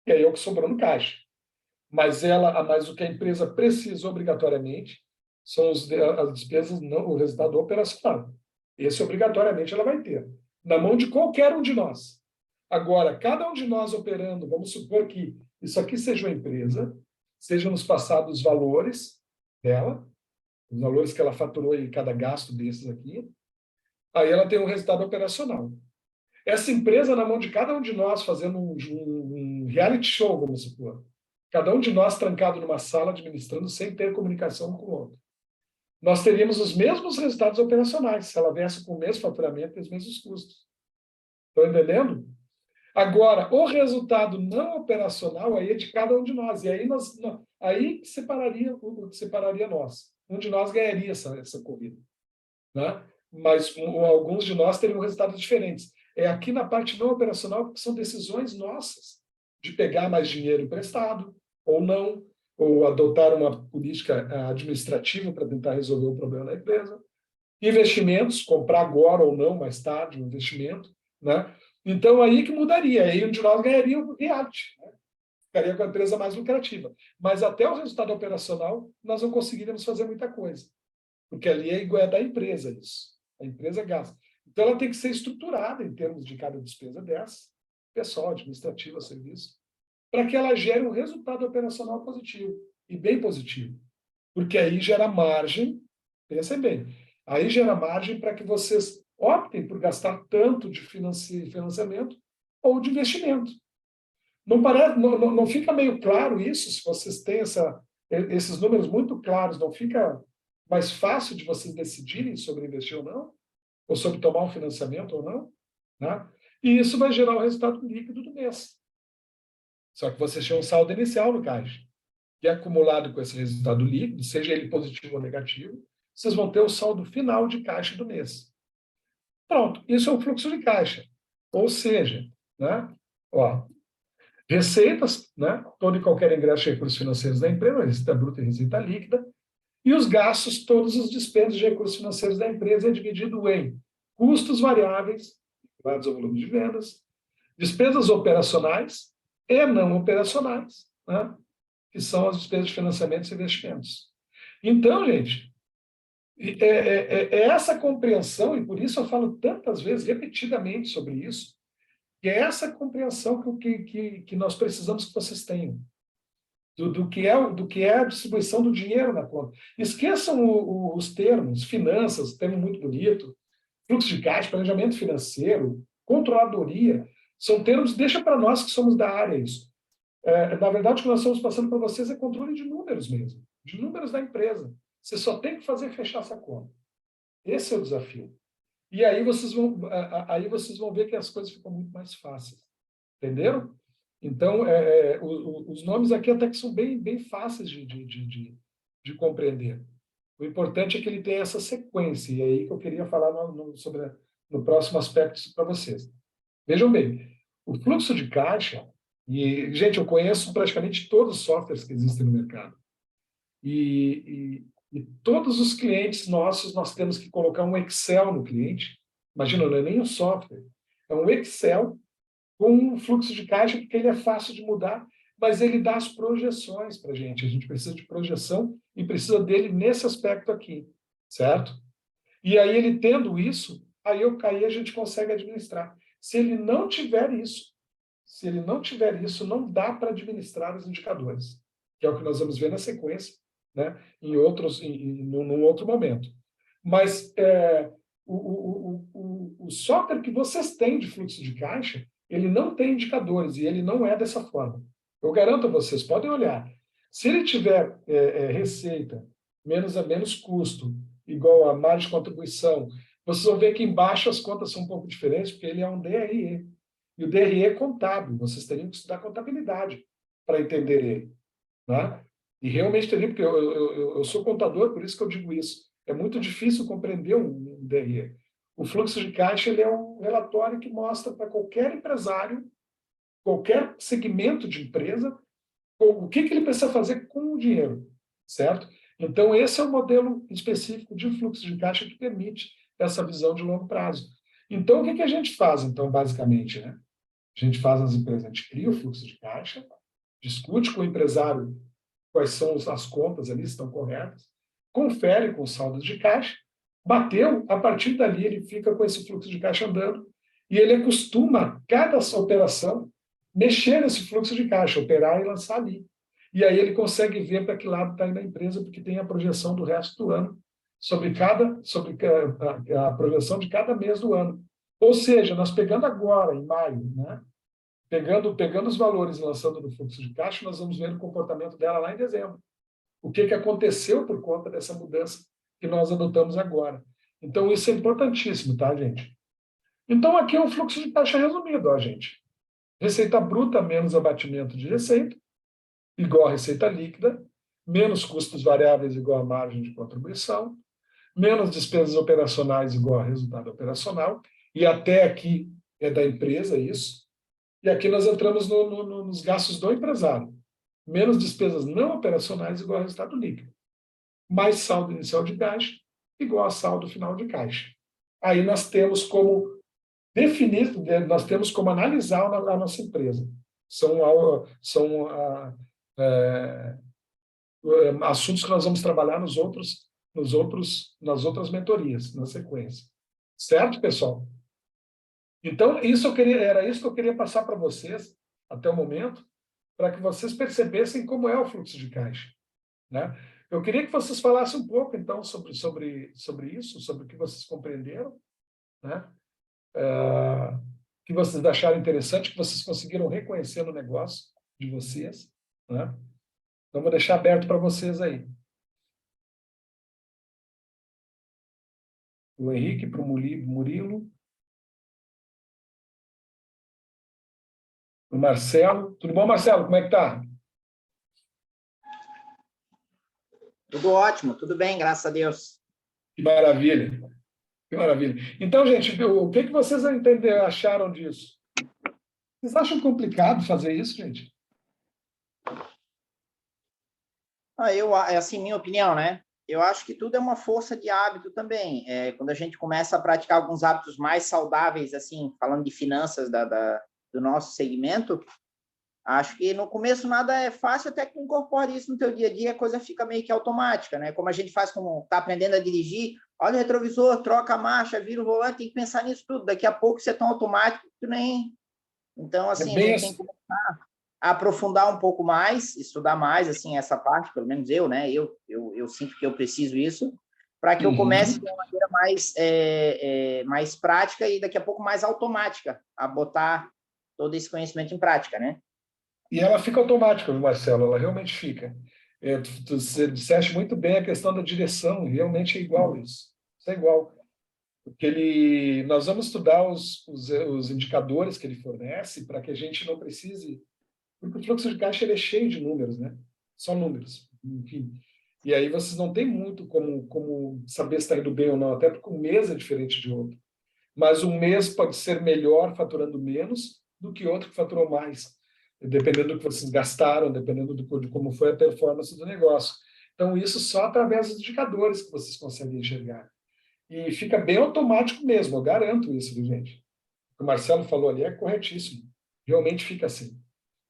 E aí é o que sobrou no caixa. Mas o que a empresa precisa obrigatoriamente são as despesas, não, o resultado operacional. Esse obrigatoriamente ela vai ter, na mão de qualquer um de nós. Agora, cada um de nós operando, vamos supor que isso aqui seja uma empresa, seja nos passados os valores dela, os valores que ela faturou em cada gasto desses aqui, aí ela tem um resultado operacional. Essa empresa, na mão de cada um de nós, fazendo um reality show, vamos supor, cada um de nós trancado numa sala, administrando, sem ter comunicação um com o outro. Nós teríamos os mesmos resultados operacionais, se ela viesse com o mesmo faturamento e os mesmos custos. Estão entendendo? Agora, o resultado não operacional aí é de cada um de nós. E aí, aí separaria nós. Um de nós ganharia essa corrida, né? Mas alguns de nós teriam resultados diferentes. É aqui na parte não operacional, porque são decisões nossas de pegar mais dinheiro emprestado ou não, ou adotar uma política administrativa para tentar resolver o problema da empresa. Investimentos, comprar agora ou não, mais tarde, um investimento, né? Então, aí que mudaria. Aí um de nós ganharia o reality, né? Ficaria com a empresa mais lucrativa. Mas até o resultado operacional, nós não conseguiríamos fazer muita coisa. Porque ali é da empresa isso. A empresa gasta. Então, ela tem que ser estruturada em termos de cada despesa dessa, pessoal, administrativa, serviço, para que ela gere um resultado operacional positivo, e bem positivo. Porque aí gera margem, pensem bem, aí gera margem para que vocês optem por gastar tanto de financiamento ou de investimento. Não fica meio claro isso, se vocês têm esses números muito claros, não fica mais fácil de vocês decidirem sobre investir ou não, ou sobre tomar um financiamento ou não, né? E isso vai gerar o resultado líquido do mês. Só que vocês tinham um saldo inicial no caixa, que é acumulado com esse resultado líquido, seja ele positivo ou negativo, vocês vão ter o saldo final de caixa do mês. Pronto, isso é o fluxo de caixa. Ou seja, né, receitas, né, todo e qualquer ingresso de recursos financeiros da empresa, receita bruta e receita líquida, e os gastos, todos os despesas de recursos financeiros da empresa é dividido em custos variáveis, ligados ao volume de vendas, despesas operacionais e não operacionais, né, que são as despesas de financiamentos e investimentos. Então, gente, é essa compreensão, e por isso eu falo tantas vezes, repetidamente sobre isso, que é essa compreensão que nós precisamos que vocês tenham, do que é a distribuição do dinheiro na conta. Esqueçam os termos, finanças, termo muito bonito, fluxo de caixa, planejamento financeiro, controladoria, são termos, deixa para nós que somos da área isso. Na verdade, o que nós estamos passando para vocês é controle de números mesmo, de números da empresa. Você só tem que fazer fechar essa conta. Esse é o desafio. E aí vocês vão ver que as coisas ficam muito mais fáceis. Entenderam? Então, os nomes aqui até que são bem, bem fáceis de compreender. O importante é que ele tenha essa sequência. E é aí que eu queria falar no próximo aspecto para vocês. Vejam bem, o fluxo de caixa, e, gente, eu conheço praticamente todos os softwares que existem no mercado. E todos os clientes nossos, nós temos que colocar um Excel no cliente. Imagina, não é nem um software. É um Excel com um fluxo de caixa, porque ele é fácil de mudar, mas ele dá as projeções para a gente. A gente precisa de projeção e precisa dele nesse aspecto aqui, certo? E aí, ele tendo isso, aí a gente consegue administrar. Se ele não tiver isso, não dá para administrar os indicadores, que é o que nós vamos ver na sequência, né, num outro momento. Mas o software que vocês têm de fluxo de caixa, ele não tem indicadores, e ele não é dessa forma. Eu garanto a vocês, podem olhar. Se ele tiver receita, menos custo, igual a margem de contribuição. Vocês vão ver que embaixo as contas são um pouco diferentes, porque ele é um DRE. E o DRE é contábil, vocês teriam que estudar contabilidade para entender ele. Né? E realmente teriam, porque eu sou contador, por isso que eu digo isso. É muito difícil compreender um DRE. O fluxo de caixa ele é um relatório que mostra para qualquer empresário, qualquer segmento de empresa, o que ele precisa fazer com o dinheiro, certo? Então, esse é o modelo específico de fluxo de caixa que permite essa visão de longo prazo. Então, o que a gente faz, então, basicamente? Né? A gente faz nas empresas, a gente cria o fluxo de caixa, discute com o empresário quais são as contas ali, se estão corretas, confere com os saldos de caixa, bateu, a partir dali ele fica com esse fluxo de caixa andando e ele acostuma, cada operação, mexer nesse fluxo de caixa, operar e lançar ali. E aí ele consegue ver para que lado está indo a empresa, porque tem a projeção do resto do ano, sobre a projeção de cada mês do ano. Ou seja, nós pegando agora, em maio, né? Pegando os valores e lançando no fluxo de caixa, nós vamos ver o comportamento dela lá em dezembro. O que aconteceu por conta dessa mudança que nós adotamos agora. Então, isso é importantíssimo, tá, gente? Então, aqui é um fluxo de caixa resumido, ó, gente. Receita bruta menos abatimento de receita, igual a receita líquida, menos custos variáveis igual a margem de contribuição, menos despesas operacionais igual a resultado operacional, e até aqui é da empresa isso. E aqui nós entramos nos gastos do empresário. Menos despesas não operacionais igual a resultado líquido. Mais saldo inicial de caixa igual a saldo final de caixa. Aí nós temos como definir, nós temos como analisar a nossa empresa. São assuntos que nós vamos trabalhar nas outras mentorias, na sequência. Certo, pessoal? Então, era isso que eu queria passar para vocês, até o momento, para que vocês percebessem como é o fluxo de caixa. Né? Eu queria que vocês falassem um pouco, então, sobre isso, sobre o que vocês compreenderam, né? Que vocês acharam interessante, que vocês conseguiram reconhecer no negócio de vocês. Né? Então, vou deixar aberto para vocês aí. O Henrique, para o Murilo. O Marcelo. Tudo bom, Marcelo? Como é que tá? Tudo ótimo, tudo bem, graças a Deus. Que maravilha. Que maravilha. Então, gente, o que vocês acharam disso? Vocês acham complicado fazer isso, gente? Assim, minha opinião, né? Eu acho que tudo é uma força de hábito também. Quando a gente começa a praticar alguns hábitos mais saudáveis, assim, falando de finanças do nosso segmento, acho que no começo nada é fácil, até que incorpore isso no teu dia a dia, a coisa fica meio que automática, né? Como a gente faz como está aprendendo a dirigir, olha o retrovisor, troca a marcha, vira o volante, tem que pensar nisso tudo. Daqui a pouco você é tão automático que tu nem... Então, assim, a gente tem que começar a aprofundar um pouco mais, estudar mais, assim, essa parte, pelo menos eu, né? Eu sinto que eu preciso isso, para que eu comece de uma maneira mais prática e daqui a pouco mais automática, a botar todo esse conhecimento em prática, né? E ela fica automática, Marcelo, ela realmente fica. Você disseste muito bem a questão da direção, realmente é igual isso. Isso é igual. Porque nós vamos estudar os indicadores que ele fornece para que a gente não precise... Porque o fluxo de caixa ele é cheio de números, né? Só números, enfim. E aí vocês não têm muito como saber se está indo bem ou não, até porque um mês é diferente de outro. Mas um mês pode ser melhor faturando menos do que outro que faturou mais, dependendo do que vocês gastaram, dependendo de como foi a performance do negócio. Então, isso só através dos indicadores que vocês conseguem enxergar. E fica bem automático mesmo, eu garanto isso, viu, gente? O que o Marcelo falou ali é corretíssimo. Realmente fica assim.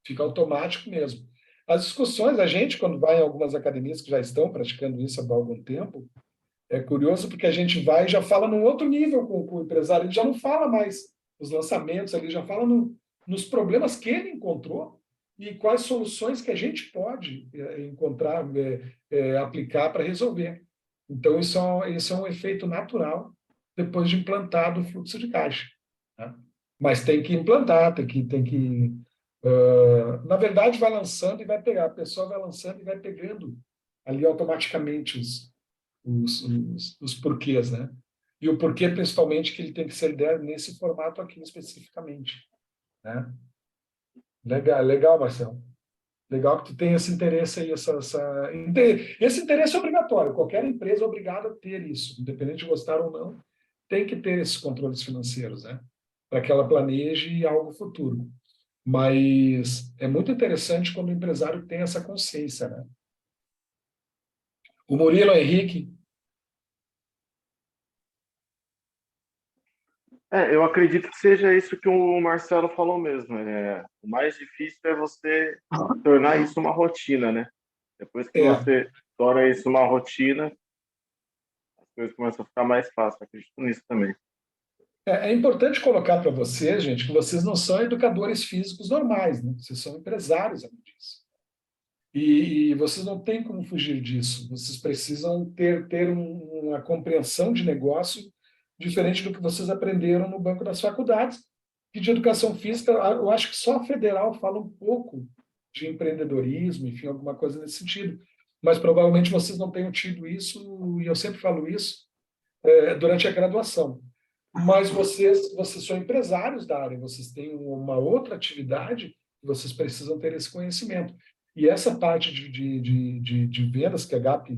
Fica automático mesmo. As discussões, a gente, quando vai em algumas academias que já estão praticando isso há algum tempo, é curioso porque a gente vai e já fala num outro nível com o empresário, ele já não fala mais nos lançamentos, ele já fala nos problemas que ele encontrou e quais soluções que a gente pode encontrar, aplicar para resolver. Então, isso é um efeito natural depois de implantado o fluxo de caixa. Né? Mas tem que implantar, tem que na verdade, vai lançando e vai pegar. A pessoa vai lançando e vai pegando ali automaticamente os porquês, né? E o porquê, principalmente, que ele tem que ser nesse formato aqui especificamente, né? Legal, Marcelo. Legal que tu tem esse interesse aí, esse interesse é obrigatório. Qualquer empresa é obrigada a ter isso, independente de gostar ou não, tem que ter esses controles financeiros, né? Para que ela planeje algo futuro. Mas é muito interessante quando o empresário tem essa consciência, né? O Murilo Henrique. Eu acredito que seja isso que o Marcelo falou mesmo. O mais difícil é você tornar isso uma rotina, né? Depois que você torna isso uma rotina, as coisas começam a ficar mais fáceis. Acredito nisso também. É importante colocar para vocês, gente, que vocês não são educadores físicos normais, né? Vocês são empresários, além disso. E vocês não têm como fugir disso. Vocês precisam ter uma compreensão de negócio diferente do que vocês aprenderam no banco das faculdades. E de educação física, eu acho que só a federal fala um pouco de empreendedorismo, enfim, alguma coisa nesse sentido. Mas provavelmente vocês não tenham tido isso, e eu sempre falo isso, durante a graduação. Mas vocês são empresários da área, vocês têm uma outra atividade, vocês precisam ter esse conhecimento. E essa parte de vendas que a GAP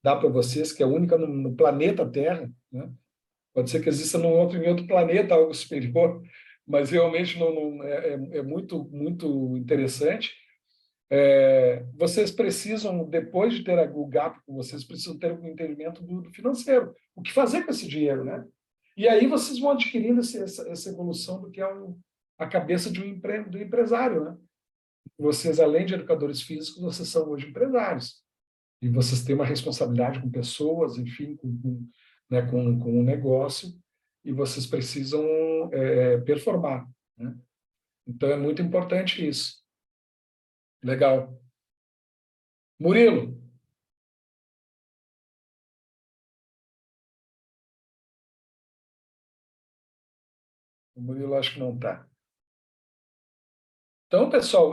dá para vocês, que é única no planeta Terra, né? Pode ser que exista em outro planeta algo superior, mas realmente é muito, muito interessante. Vocês precisam, depois de ter o GAP com vocês, precisam ter um entendimento do financeiro. O que fazer com esse dinheiro, né? E aí vocês vão adquirindo essa evolução do que é a cabeça do empresário, né? Vocês, além de educadores físicos, vocês são hoje empresários. E vocês têm uma responsabilidade com pessoas, enfim, né, com o negócio, e vocês precisam performar, né? Então, é muito importante isso. Legal. Murilo. O Murilo acho que não está. Então, pessoal,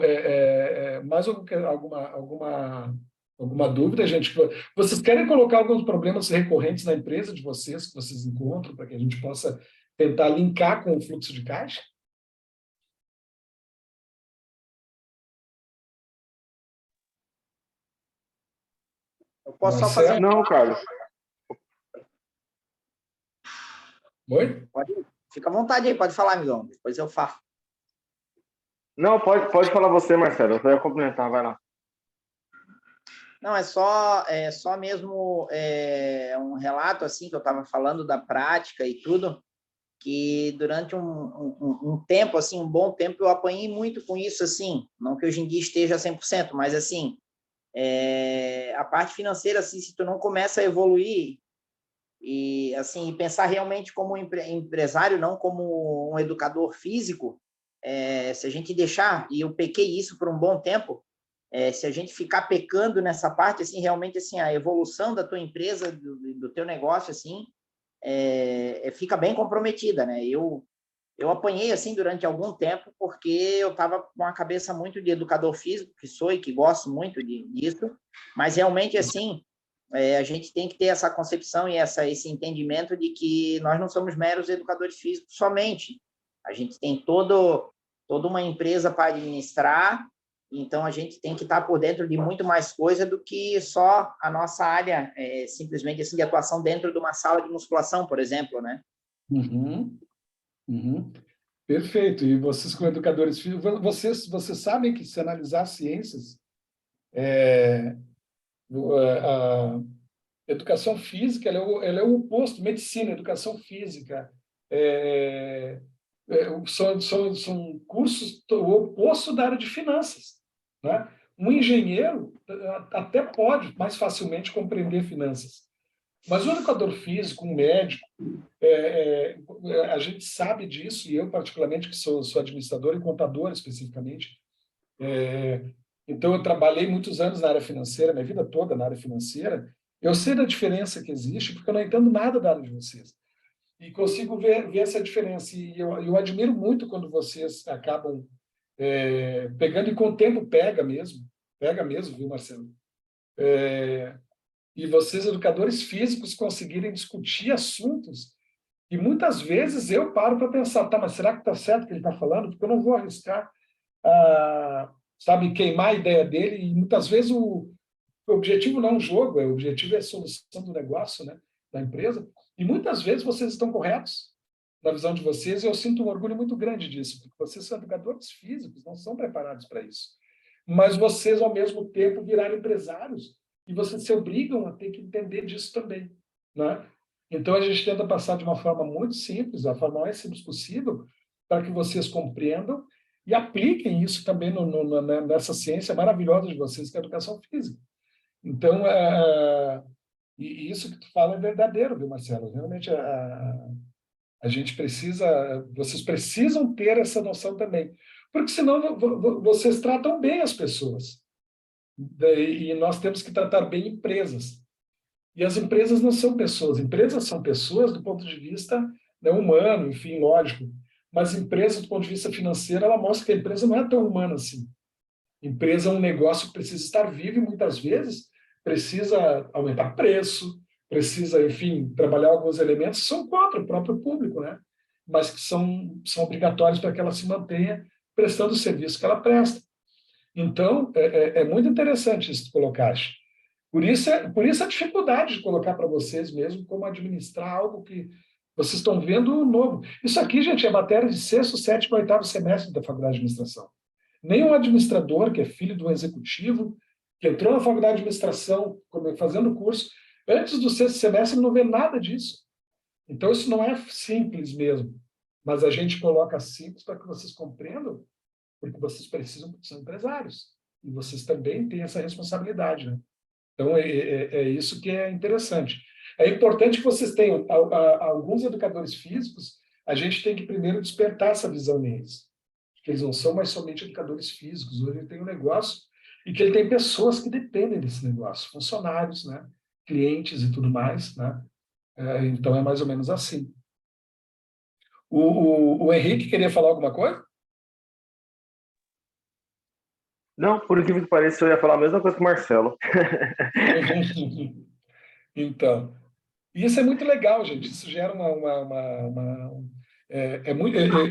mais alguma dúvida, gente? Vocês querem colocar alguns problemas recorrentes na empresa de vocês, que vocês encontram, para que a gente possa tentar linkar com o fluxo de caixa? Eu posso só fazer... Não, Carlos. Oi? Fica à vontade aí, pode falar, amigão. Depois eu faço. Não, pode falar você, Marcelo. Eu ia complementar, vai lá. Não, é só mesmo um relato assim que eu estava falando da prática e tudo, que durante um tempo, assim, um bom tempo, eu apanhei muito com isso, assim, não que hoje em dia esteja 100%, mas, assim, a parte financeira, assim, se tu não começa a evoluir e, assim, pensar realmente como empresário, não como um educador físico, se a gente deixar, e eu pequei isso por um bom tempo, se a gente ficar pecando nessa parte, assim, realmente, assim, a evolução da tua empresa, do teu negócio, assim, fica bem comprometida, né? Eu apanhei, assim, durante algum tempo, porque eu estava com a cabeça muito de educador físico, que sou e que gosto muito disso, mas realmente, assim, a gente tem que ter essa concepção e esse entendimento de que nós não somos meros educadores físicos somente. A gente tem toda uma empresa para administrar, então a gente tem que estar por dentro de muito mais coisa do que só a nossa área, simplesmente assim, de atuação dentro de uma sala de musculação, por exemplo, né? Uhum. Uhum. Perfeito. E vocês, como educadores físicos, vocês sabem que, se analisar ciências, a educação física ela é o oposto, medicina, educação física, são cursos o oposto da área de finanças, né? Um engenheiro até pode mais facilmente compreender finanças, mas o educador físico, um médico, a gente sabe disso, e eu particularmente, que sou administrador e contador especificamente, então eu trabalhei muitos anos na área financeira, minha vida toda na área financeira, eu sei da diferença que existe, porque eu não entendo nada da área de vocês. E consigo ver essa diferença. E eu admiro muito quando vocês acabam pegando, e com o tempo pega mesmo, viu, Marcelo? e vocês, educadores físicos, conseguirem discutir assuntos. E muitas vezes eu paro para pensar, tá, mas será que está certo o que ele está falando? Porque eu não vou arriscar, sabe, queimar a ideia dele. E muitas vezes o objetivo não é um jogo, o objetivo é a solução do negócio, né, da empresa. E muitas vezes vocês estão corretos na visão de vocês, e eu sinto um orgulho muito grande disso, porque vocês são educadores físicos, não são preparados para isso. Mas vocês, ao mesmo tempo, viraram empresários, e vocês se obrigam a ter que entender disso também, né? Então, a gente tenta passar de uma forma muito simples, a forma mais simples possível, para que vocês compreendam e apliquem isso também nessa ciência maravilhosa de vocês, que é a educação física. Então, e isso que tu fala é verdadeiro, viu, Marcelo? Realmente, a gente precisa, vocês precisam ter essa noção também, porque senão vocês tratam bem as pessoas, e nós temos que tratar bem empresas. E as empresas não são pessoas. Empresas são pessoas do ponto de vista, né, humano, enfim, lógico. Mas empresa, do ponto de vista financeiro, ela mostra que a empresa não é tão humana assim. Empresa é um negócio que precisa estar vivo e, muitas vezes, precisa aumentar preço, precisa, enfim, trabalhar alguns elementos que são contra o próprio público, né? Mas que são obrigatórios para que ela se mantenha prestando o serviço que ela presta. Então, é muito interessante isso que tu colocaste. Por isso a dificuldade de colocar para vocês mesmo como administrar algo que vocês estão vendo novo. Isso aqui, gente, é matéria de 6º, 7º, 8º semestre da faculdade de administração. Nenhum administrador que é filho de um executivo, que entrou na faculdade de administração, fazendo curso, antes do 6º semestre não vê nada disso. Então, isso não é simples mesmo. Mas a gente coloca simples para que vocês compreendam, porque vocês precisam, porque são empresários. E vocês também têm essa responsabilidade, né? Então, é isso que é interessante. É importante que vocês tenham, alguns educadores físicos, a gente tem que primeiro despertar essa visão neles, que eles não são mais somente educadores físicos, hoje ele tem um negócio e que ele tem pessoas que dependem desse negócio, funcionários, né, clientes e tudo mais, né? Então, é mais ou menos assim. O Henrique queria falar alguma coisa? Não, por incrível que pareça, eu ia falar a mesma coisa que o Marcelo. Então, isso é muito legal, gente. Isso gera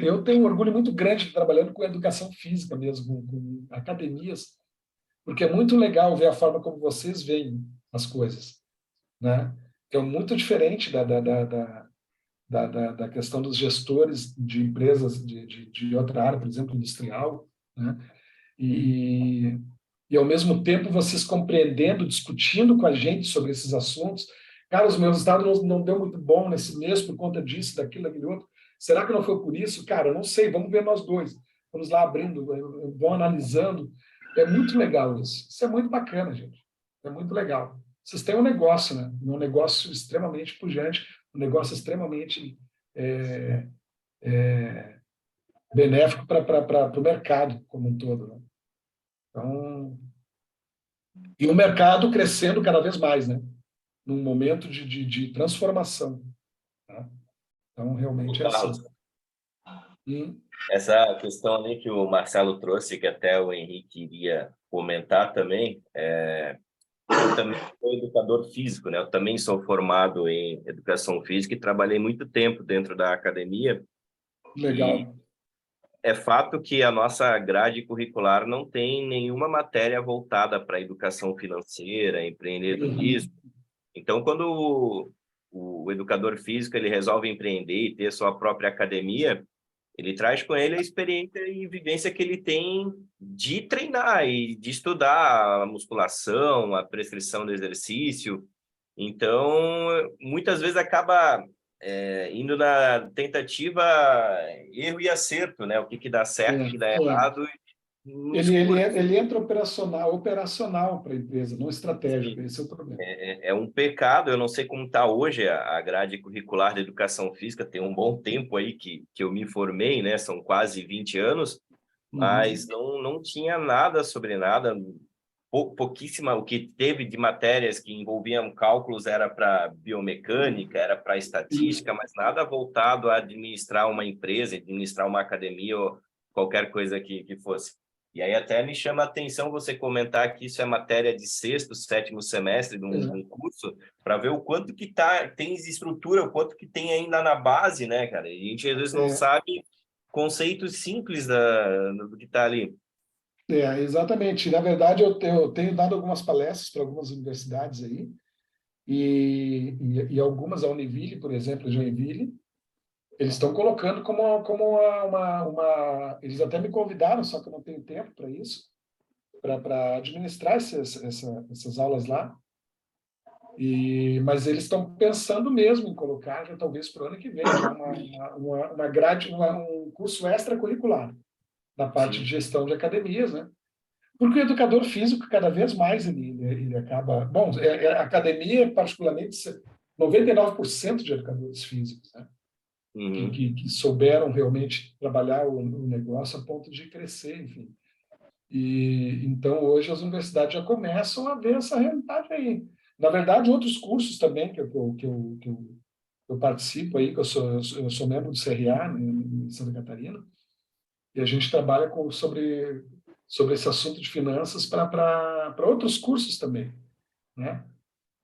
eu tenho um orgulho muito grande de trabalhando com educação física mesmo, com academias, porque é muito legal ver a forma como vocês veem as coisas, né? Que é muito diferente da questão dos gestores de empresas de outra área, por exemplo, industrial, né? E ao mesmo tempo vocês compreendendo, discutindo com a gente sobre esses assuntos. Cara, os meus resultados não deu muito bom nesse mês por conta disso, daquilo, daquele outro. Será que não foi por isso? Cara, eu não sei, vamos ver nós dois. Vamos lá abrindo, vão analisando. É muito legal isso. Isso é muito bacana, gente. É muito legal. Vocês têm um negócio, né? Um negócio extremamente pujante, um negócio extremamente benéfico para o mercado como um todo, né? Então, e o mercado crescendo cada vez mais, né? Num momento de transformação. Tá? Então, realmente é assim. Essa questão ali que o Marcelo trouxe, que até o Henrique iria comentar também, eu também sou educador físico, né? Eu também sou formado em educação física e trabalhei muito tempo dentro da academia. Legal. É fato que a nossa grade curricular não tem nenhuma matéria voltada para educação financeira, empreendedorismo. Então, quando o educador físico ele resolve empreender e ter sua própria academia, ele traz com ele a experiência e vivência que ele tem de treinar e de estudar a musculação, a prescrição do exercício. Então, muitas vezes acaba indo na tentativa, erro e acerto, né? O que dá certo, o que dá errado. Ele entra operacional para a empresa, não estratégico. Esse é o problema. É um pecado. Eu não sei como está hoje a grade curricular da educação física. Tem um bom tempo aí que eu me formei, né? São quase 20 anos, mas não tinha nada sobre nada. Pouquíssima, o que teve de matérias que envolviam cálculos era para biomecânica, era para estatística, mas nada voltado a administrar uma empresa, administrar uma academia ou qualquer coisa que fosse. E aí até me chama a atenção você comentar que isso é matéria de 6º, 7º semestre de um curso, para ver o quanto que tem de estrutura, o quanto que tem ainda na base, né, cara? E a gente às vezes não sabe conceitos simples do que está ali. Exatamente. Na verdade, eu tenho dado algumas palestras para algumas universidades aí, e algumas, a Univille, por exemplo, Joinville, eles estão colocando como Eles até me convidaram, só que eu não tenho tempo para isso, para administrar essas aulas lá. Mas eles estão pensando mesmo em colocar, já talvez para o ano que vem, já uma grade, um curso extracurricular na parte de gestão de academias, né? Porque o educador físico, cada vez mais, ele acaba... Bom, a academia, particularmente, 99% de educadores físicos, né? Que souberam realmente trabalhar o negócio a ponto de crescer, enfim. E então, hoje, as universidades já começam a ver essa realidade aí. Na verdade, outros cursos também que eu participo aí, que eu sou membro do CRA, né, em Santa Catarina, e a gente trabalha sobre esse assunto de finanças para outros cursos também, né?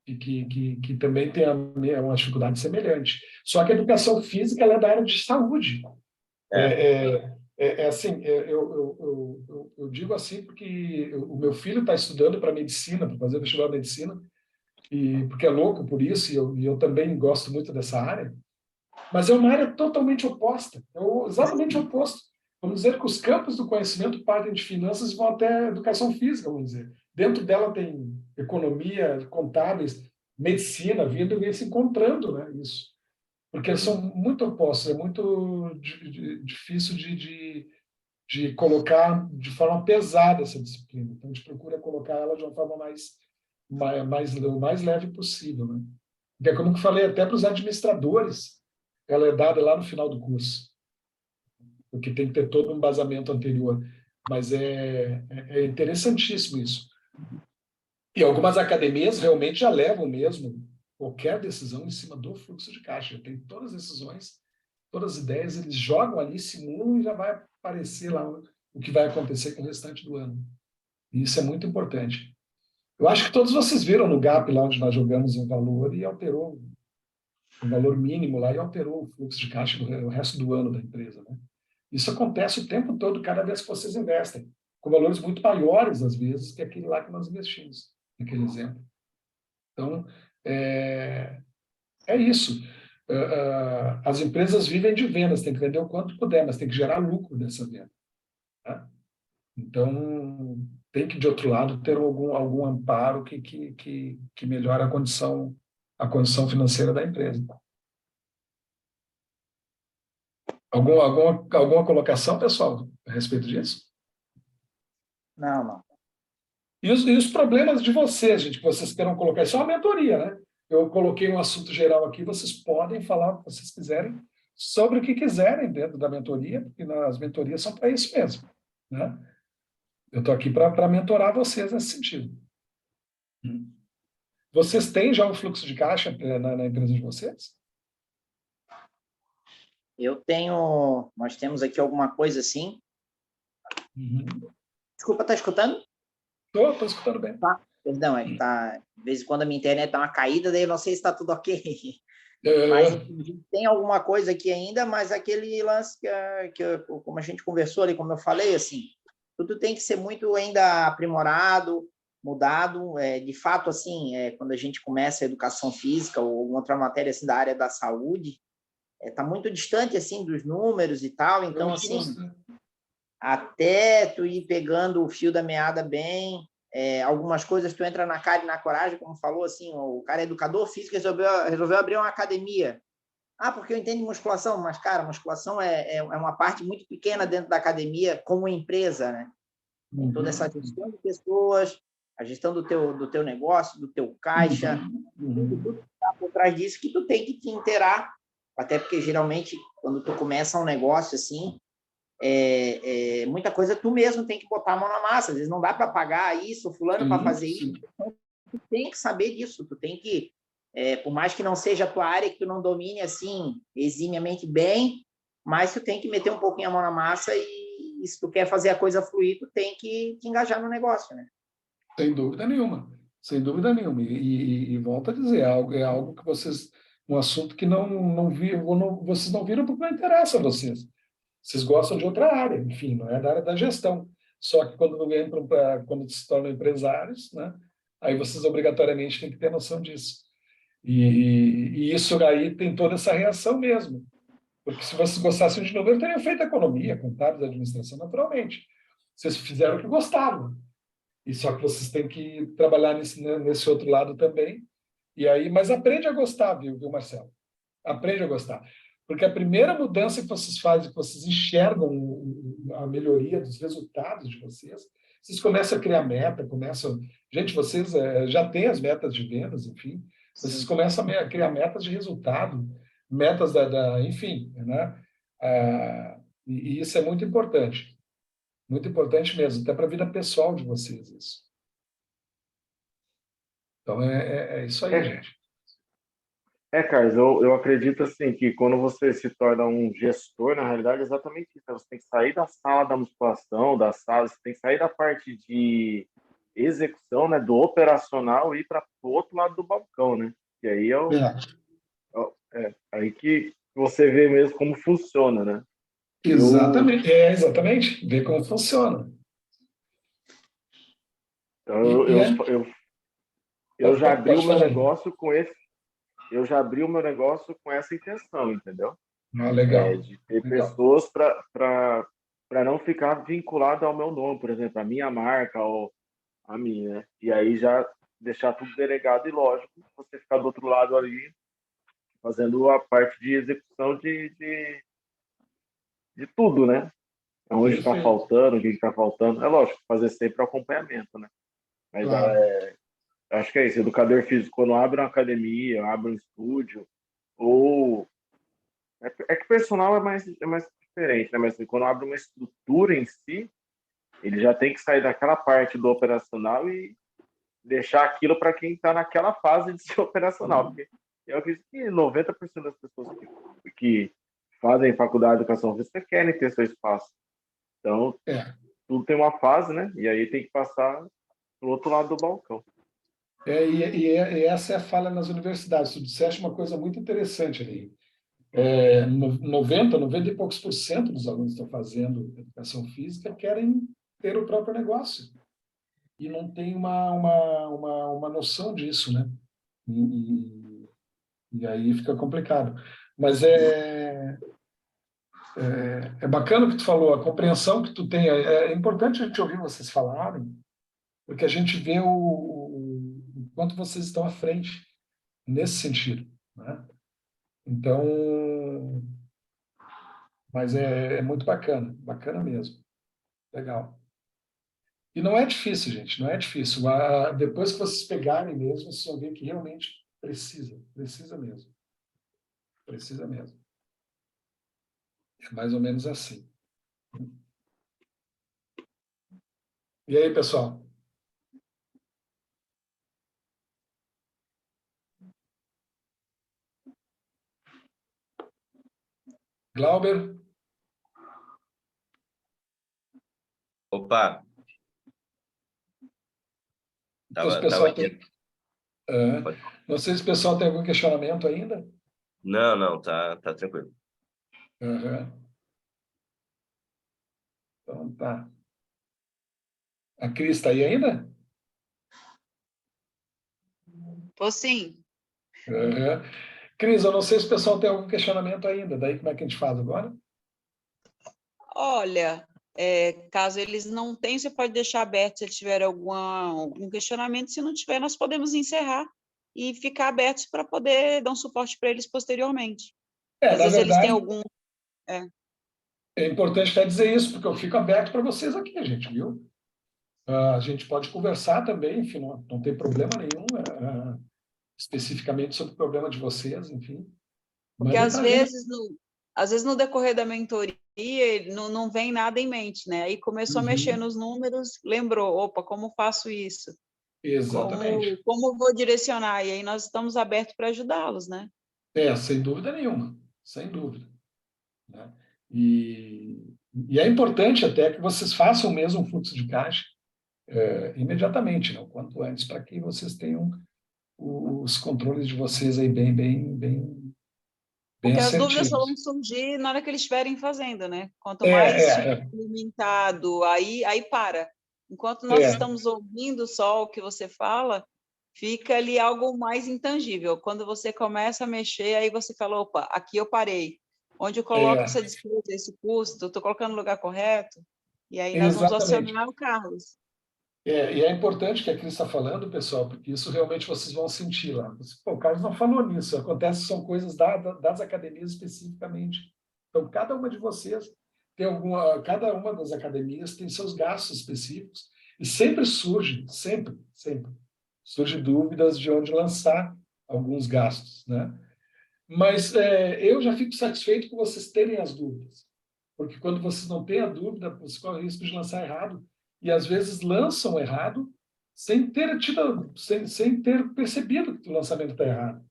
E que também tem uma dificuldade semelhante. Só que a educação física ela é da área de saúde. Assim, eu digo assim porque o meu filho está estudando para medicina, para fazer vestibular de medicina, porque é louco por isso, e eu também gosto muito dessa área, mas é uma área totalmente oposta, exatamente oposto. Vamos dizer que os campos do conhecimento partem de finanças e vão até educação física, vamos dizer. Dentro dela tem economia, contábeis, medicina, vindo e vem se encontrando, né, isso. Porque são muito opostos, é muito difícil de colocar de forma pesada essa disciplina. Então, a gente procura colocar ela de uma forma o mais leve possível, né? Porque, como eu falei, até para os administradores, ela é dada lá no final do curso, porque tem que ter todo um embasamento anterior. Mas é interessantíssimo isso. E algumas academias realmente já levam mesmo qualquer decisão em cima do fluxo de caixa. Tem todas as decisões, todas as ideias, eles jogam ali, simulam e já vai aparecer lá o que vai acontecer com o restante do ano. E isso é muito importante. Eu acho que todos vocês viram no GAP, lá onde nós jogamos um valor e alterou um valor mínimo lá e alterou o fluxo de caixa do resto do ano da empresa, né? Isso acontece o tempo todo, cada vez que vocês investem, com valores muito maiores, às vezes, que aquele lá que nós investimos, naquele exemplo. Então, é isso. As empresas vivem de vendas, tem que vender o quanto puder, mas tem que gerar lucro dessa venda, tá? Então, tem que, de outro lado, ter algum amparo que melhore a condição financeira da empresa. Alguma colocação, pessoal, a respeito disso? Não. E os problemas de vocês, gente, que vocês queiram colocar, isso é uma mentoria, né? Eu coloquei um assunto geral aqui, vocês podem falar o que vocês quiserem, sobre o que quiserem dentro da mentoria, porque as mentorias são para isso mesmo, né? Eu estou aqui para mentorar vocês nesse sentido. Vocês têm já um fluxo de caixa na empresa de vocês? Nós temos aqui alguma coisa assim. Desculpa, tá escutando? Estou escutando bem. Tá. Perdão, de vez em quando a minha internet dá uma caída, daí eu não sei se está tudo ok. Mas, enfim, a gente tem alguma coisa aqui ainda, mas aquele lance como a gente conversou ali, como eu falei, assim, tudo tem que ser muito ainda aprimorado, mudado. De fato, assim, quando a gente começa a educação física ou outra matéria assim, da área da saúde, está muito distante assim dos números e tal. Então, assim, até tu ir pegando o fio da meada bem, algumas coisas tu entra na cara e na coragem, como falou, assim, o cara é educador físico, resolveu abrir uma academia. Porque eu entendo musculação, mas, cara, musculação é uma parte muito pequena dentro da academia como empresa, né? Tem toda essa gestão de pessoas, a gestão do teu negócio, do teu caixa, tudo que está por trás disso que tu tem que te inteirar, até porque, geralmente, quando tu começa um negócio assim, muita coisa tu mesmo tem que botar a mão na massa, às vezes não dá para pagar isso, fulano para fazer isso, tu tem que saber disso, tu tem que, por mais que não seja a tua área, que tu não domine assim eximiamente bem, mas tu tem que meter um pouquinho a mão na massa e se tu quer fazer a coisa fluir, tu tem que te engajar no negócio, né? Sem dúvida nenhuma, sem dúvida nenhuma. E volto a dizer, é algo que vocês, um assunto que não viram, ou vocês não viram porque não interessa a vocês. Vocês gostam de outra área, enfim, não é da área da gestão. Só que quando se tornam empresários, né, aí vocês obrigatoriamente têm que ter noção disso. E isso aí tem toda essa reação mesmo. Porque se vocês gostassem de novo, eu teria feito economia, contábeis, administração, naturalmente. Vocês fizeram o que gostavam. E só que vocês têm que trabalhar nesse outro lado também. E aí, mas aprende a gostar, viu, Marcelo? Aprende a gostar. Porque a primeira mudança que vocês fazem, que vocês enxergam a melhoria dos resultados de vocês, vocês começam a criar meta, começam... Gente, vocês já têm as metas de vendas, enfim. Vocês começam a criar metas de resultado, metas enfim, né? E isso é muito importante. Muito importante mesmo, até para a vida pessoal de vocês, isso. Então, é isso aí, gente. Carlos, eu acredito assim que quando você se torna um gestor, na realidade é exatamente isso. Você tem que sair da sala da musculação, da sala, você tem que sair da parte de execução, né, do operacional e ir para o outro lado do balcão, né? E aí aí que você vê mesmo como funciona, né? Exatamente, exatamente. Ver como funciona. Eu já abri o meu negócio com esse. Eu já abri o meu negócio com essa intenção, entendeu? Legal. De ter legal. pessoas para não ficar vinculado ao meu nome, por exemplo, a minha marca ou a minha, né? E aí já deixar tudo delegado e lógico, você ficar do outro lado ali fazendo a parte de execução de tudo, né? Onde está faltando, o que está faltando. É lógico, fazer sempre o acompanhamento, né? Mas Claro. acho que é isso. Educador físico, quando abre uma academia, abre um estúdio, ou... É que personal é mais diferente, né? Mas assim, quando abre uma estrutura em si, ele já tem que sair daquela parte do operacional e deixar aquilo para quem está naquela fase de ser operacional. Porque eu acredito que 90% das pessoas que fazem faculdade de educação física querem ter seu espaço. Então, tudo tem uma fase, né? E aí tem que passar pro outro lado do balcão. E essa é a falha nas universidades. Tu disseste uma coisa muito interessante ali. 90 e poucos % dos alunos que estão fazendo educação física querem ter o próprio negócio. E não tem uma noção disso, né? E aí fica complicado. Mas é bacana o que tu falou, a compreensão que tu tem. É importante a gente ouvir vocês falarem, porque a gente vê o quanto vocês estão à frente nesse sentido, né? Então, mas é muito bacana mesmo. Legal. E não é difícil, gente, não é difícil. Depois que vocês pegarem mesmo, vocês vão ver que realmente precisa mesmo. Precisa mesmo. É mais ou menos assim. E aí, pessoal? Glauber? Opa! Pessoal não sei se o pessoal tem algum questionamento ainda. Não, tá tranquilo. Então, tá. A Cris está aí ainda? Tô sim. Cris, eu não sei se o pessoal tem algum questionamento ainda. Daí, como é que a gente faz agora? Olha, caso eles não tenham, você pode deixar aberto se eles tiverem algum questionamento. Se não tiver, nós podemos encerrar e ficar abertos para poder dar um suporte para eles posteriormente. Às vezes eles têm algum... É importante até dizer isso, porque eu fico aberto para vocês aqui, gente, viu? A gente pode conversar também, enfim, não tem problema nenhum, especificamente sobre o problema de vocês, enfim. Porque às vezes no decorrer da mentoria não vem nada em mente, né? Aí começou a mexer nos números, lembrou, opa, como faço isso? Exatamente. Como vou direcionar? E aí nós estamos abertos para ajudá-los, né? Sem dúvida nenhuma, sem dúvida. Né? E E é importante até que vocês façam mesmo um fluxo de caixa imediatamente, né? O quanto antes, para que vocês tenham os controles de vocês aí bem Porque as dúvidas só assertivos. vão surgir na hora que eles estiverem fazendo, né? Quanto É, mais é, é. limitado, aí para. Enquanto nós É. estamos ouvindo só o que você fala, fica ali algo mais intangível. Quando você começa a mexer, aí você fala, opa, aqui eu parei. Onde eu coloco essa despesa, esse custo? Estou colocando no lugar correto? E aí nós vamos Exatamente. acionar o Carlos. E é importante que a Cris está falando, pessoal, porque isso realmente vocês vão sentir lá. Pô, o Carlos não falou nisso. Acontece, são coisas das academias especificamente. Então, cada uma de vocês cada uma das academias tem seus gastos específicos e sempre surge dúvidas de onde lançar alguns gastos, né? Mas eu já fico satisfeito com vocês terem as dúvidas, porque quando vocês não têm a dúvida, você corre o risco de lançar errado e às vezes lançam errado sem ter percebido que o lançamento está errado.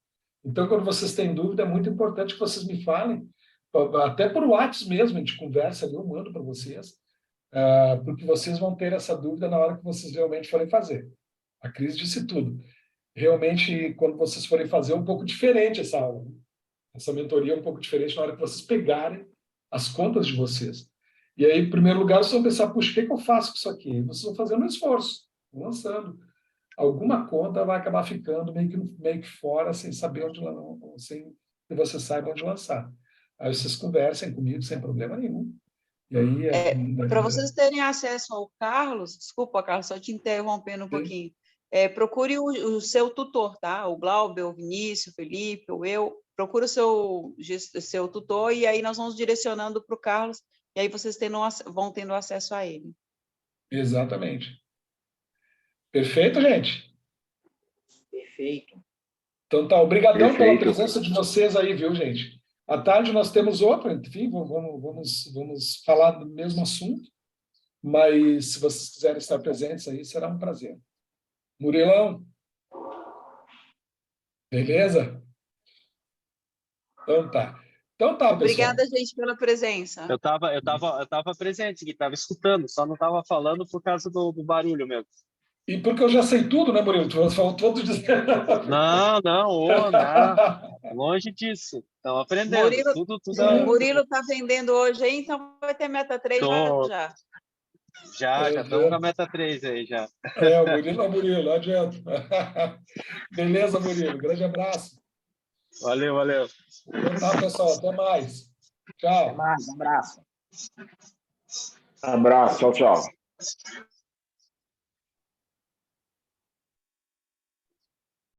Então, quando vocês têm dúvida, é muito importante que vocês me falem, até por WhatsApp mesmo, a gente conversa ali, eu mando para vocês, porque vocês vão ter essa dúvida na hora que vocês realmente forem fazer. A Cris disse tudo. Realmente, quando vocês forem fazer, é um pouco diferente essa aula, né? Essa mentoria é um pouco diferente na hora que vocês pegarem as contas de vocês. E aí, em primeiro lugar, vocês vão pensar, puxa, o que eu faço com isso aqui? E vocês vão fazendo um esforço, vão lançando. Alguma conta vai acabar ficando meio que fora, sem saber sem que você saiba onde lançar. Aí vocês conversem comigo sem problema nenhum. E aí, para vocês terem acesso ao Carlos, desculpa, Carlos, só te interrompendo um pouquinho. Procure o seu tutor, tá? O Glauber, o Vinícius, o Felipe, ou eu. Procure o seu tutor e aí nós vamos direcionando para o Carlos e aí vocês vão tendo acesso a ele. Exatamente. Perfeito, gente? Perfeito. Então tá, obrigadão pela presença de vocês aí, viu, gente? À tarde nós temos outra, enfim, vamos falar do mesmo assunto, mas se vocês quiserem estar presentes aí, será um prazer. Murilão? Beleza? Então tá, pessoal. Obrigada, gente, pela presença. Eu tava presente, que estava escutando, só não estava falando por causa do barulho mesmo. E porque eu já sei tudo, né, Murilo? Tu falou todos dizendo. Não, longe disso. Estão aprendendo. Murilo está vendendo hoje aí, então vai ter meta 3 já. Já estamos com a meta 3 aí, já. O Murilo, não adianta. Beleza, Murilo. Grande abraço. Valeu. Então tá, pessoal. Até mais. Tchau. Até mais, um abraço. Abraço, tchau.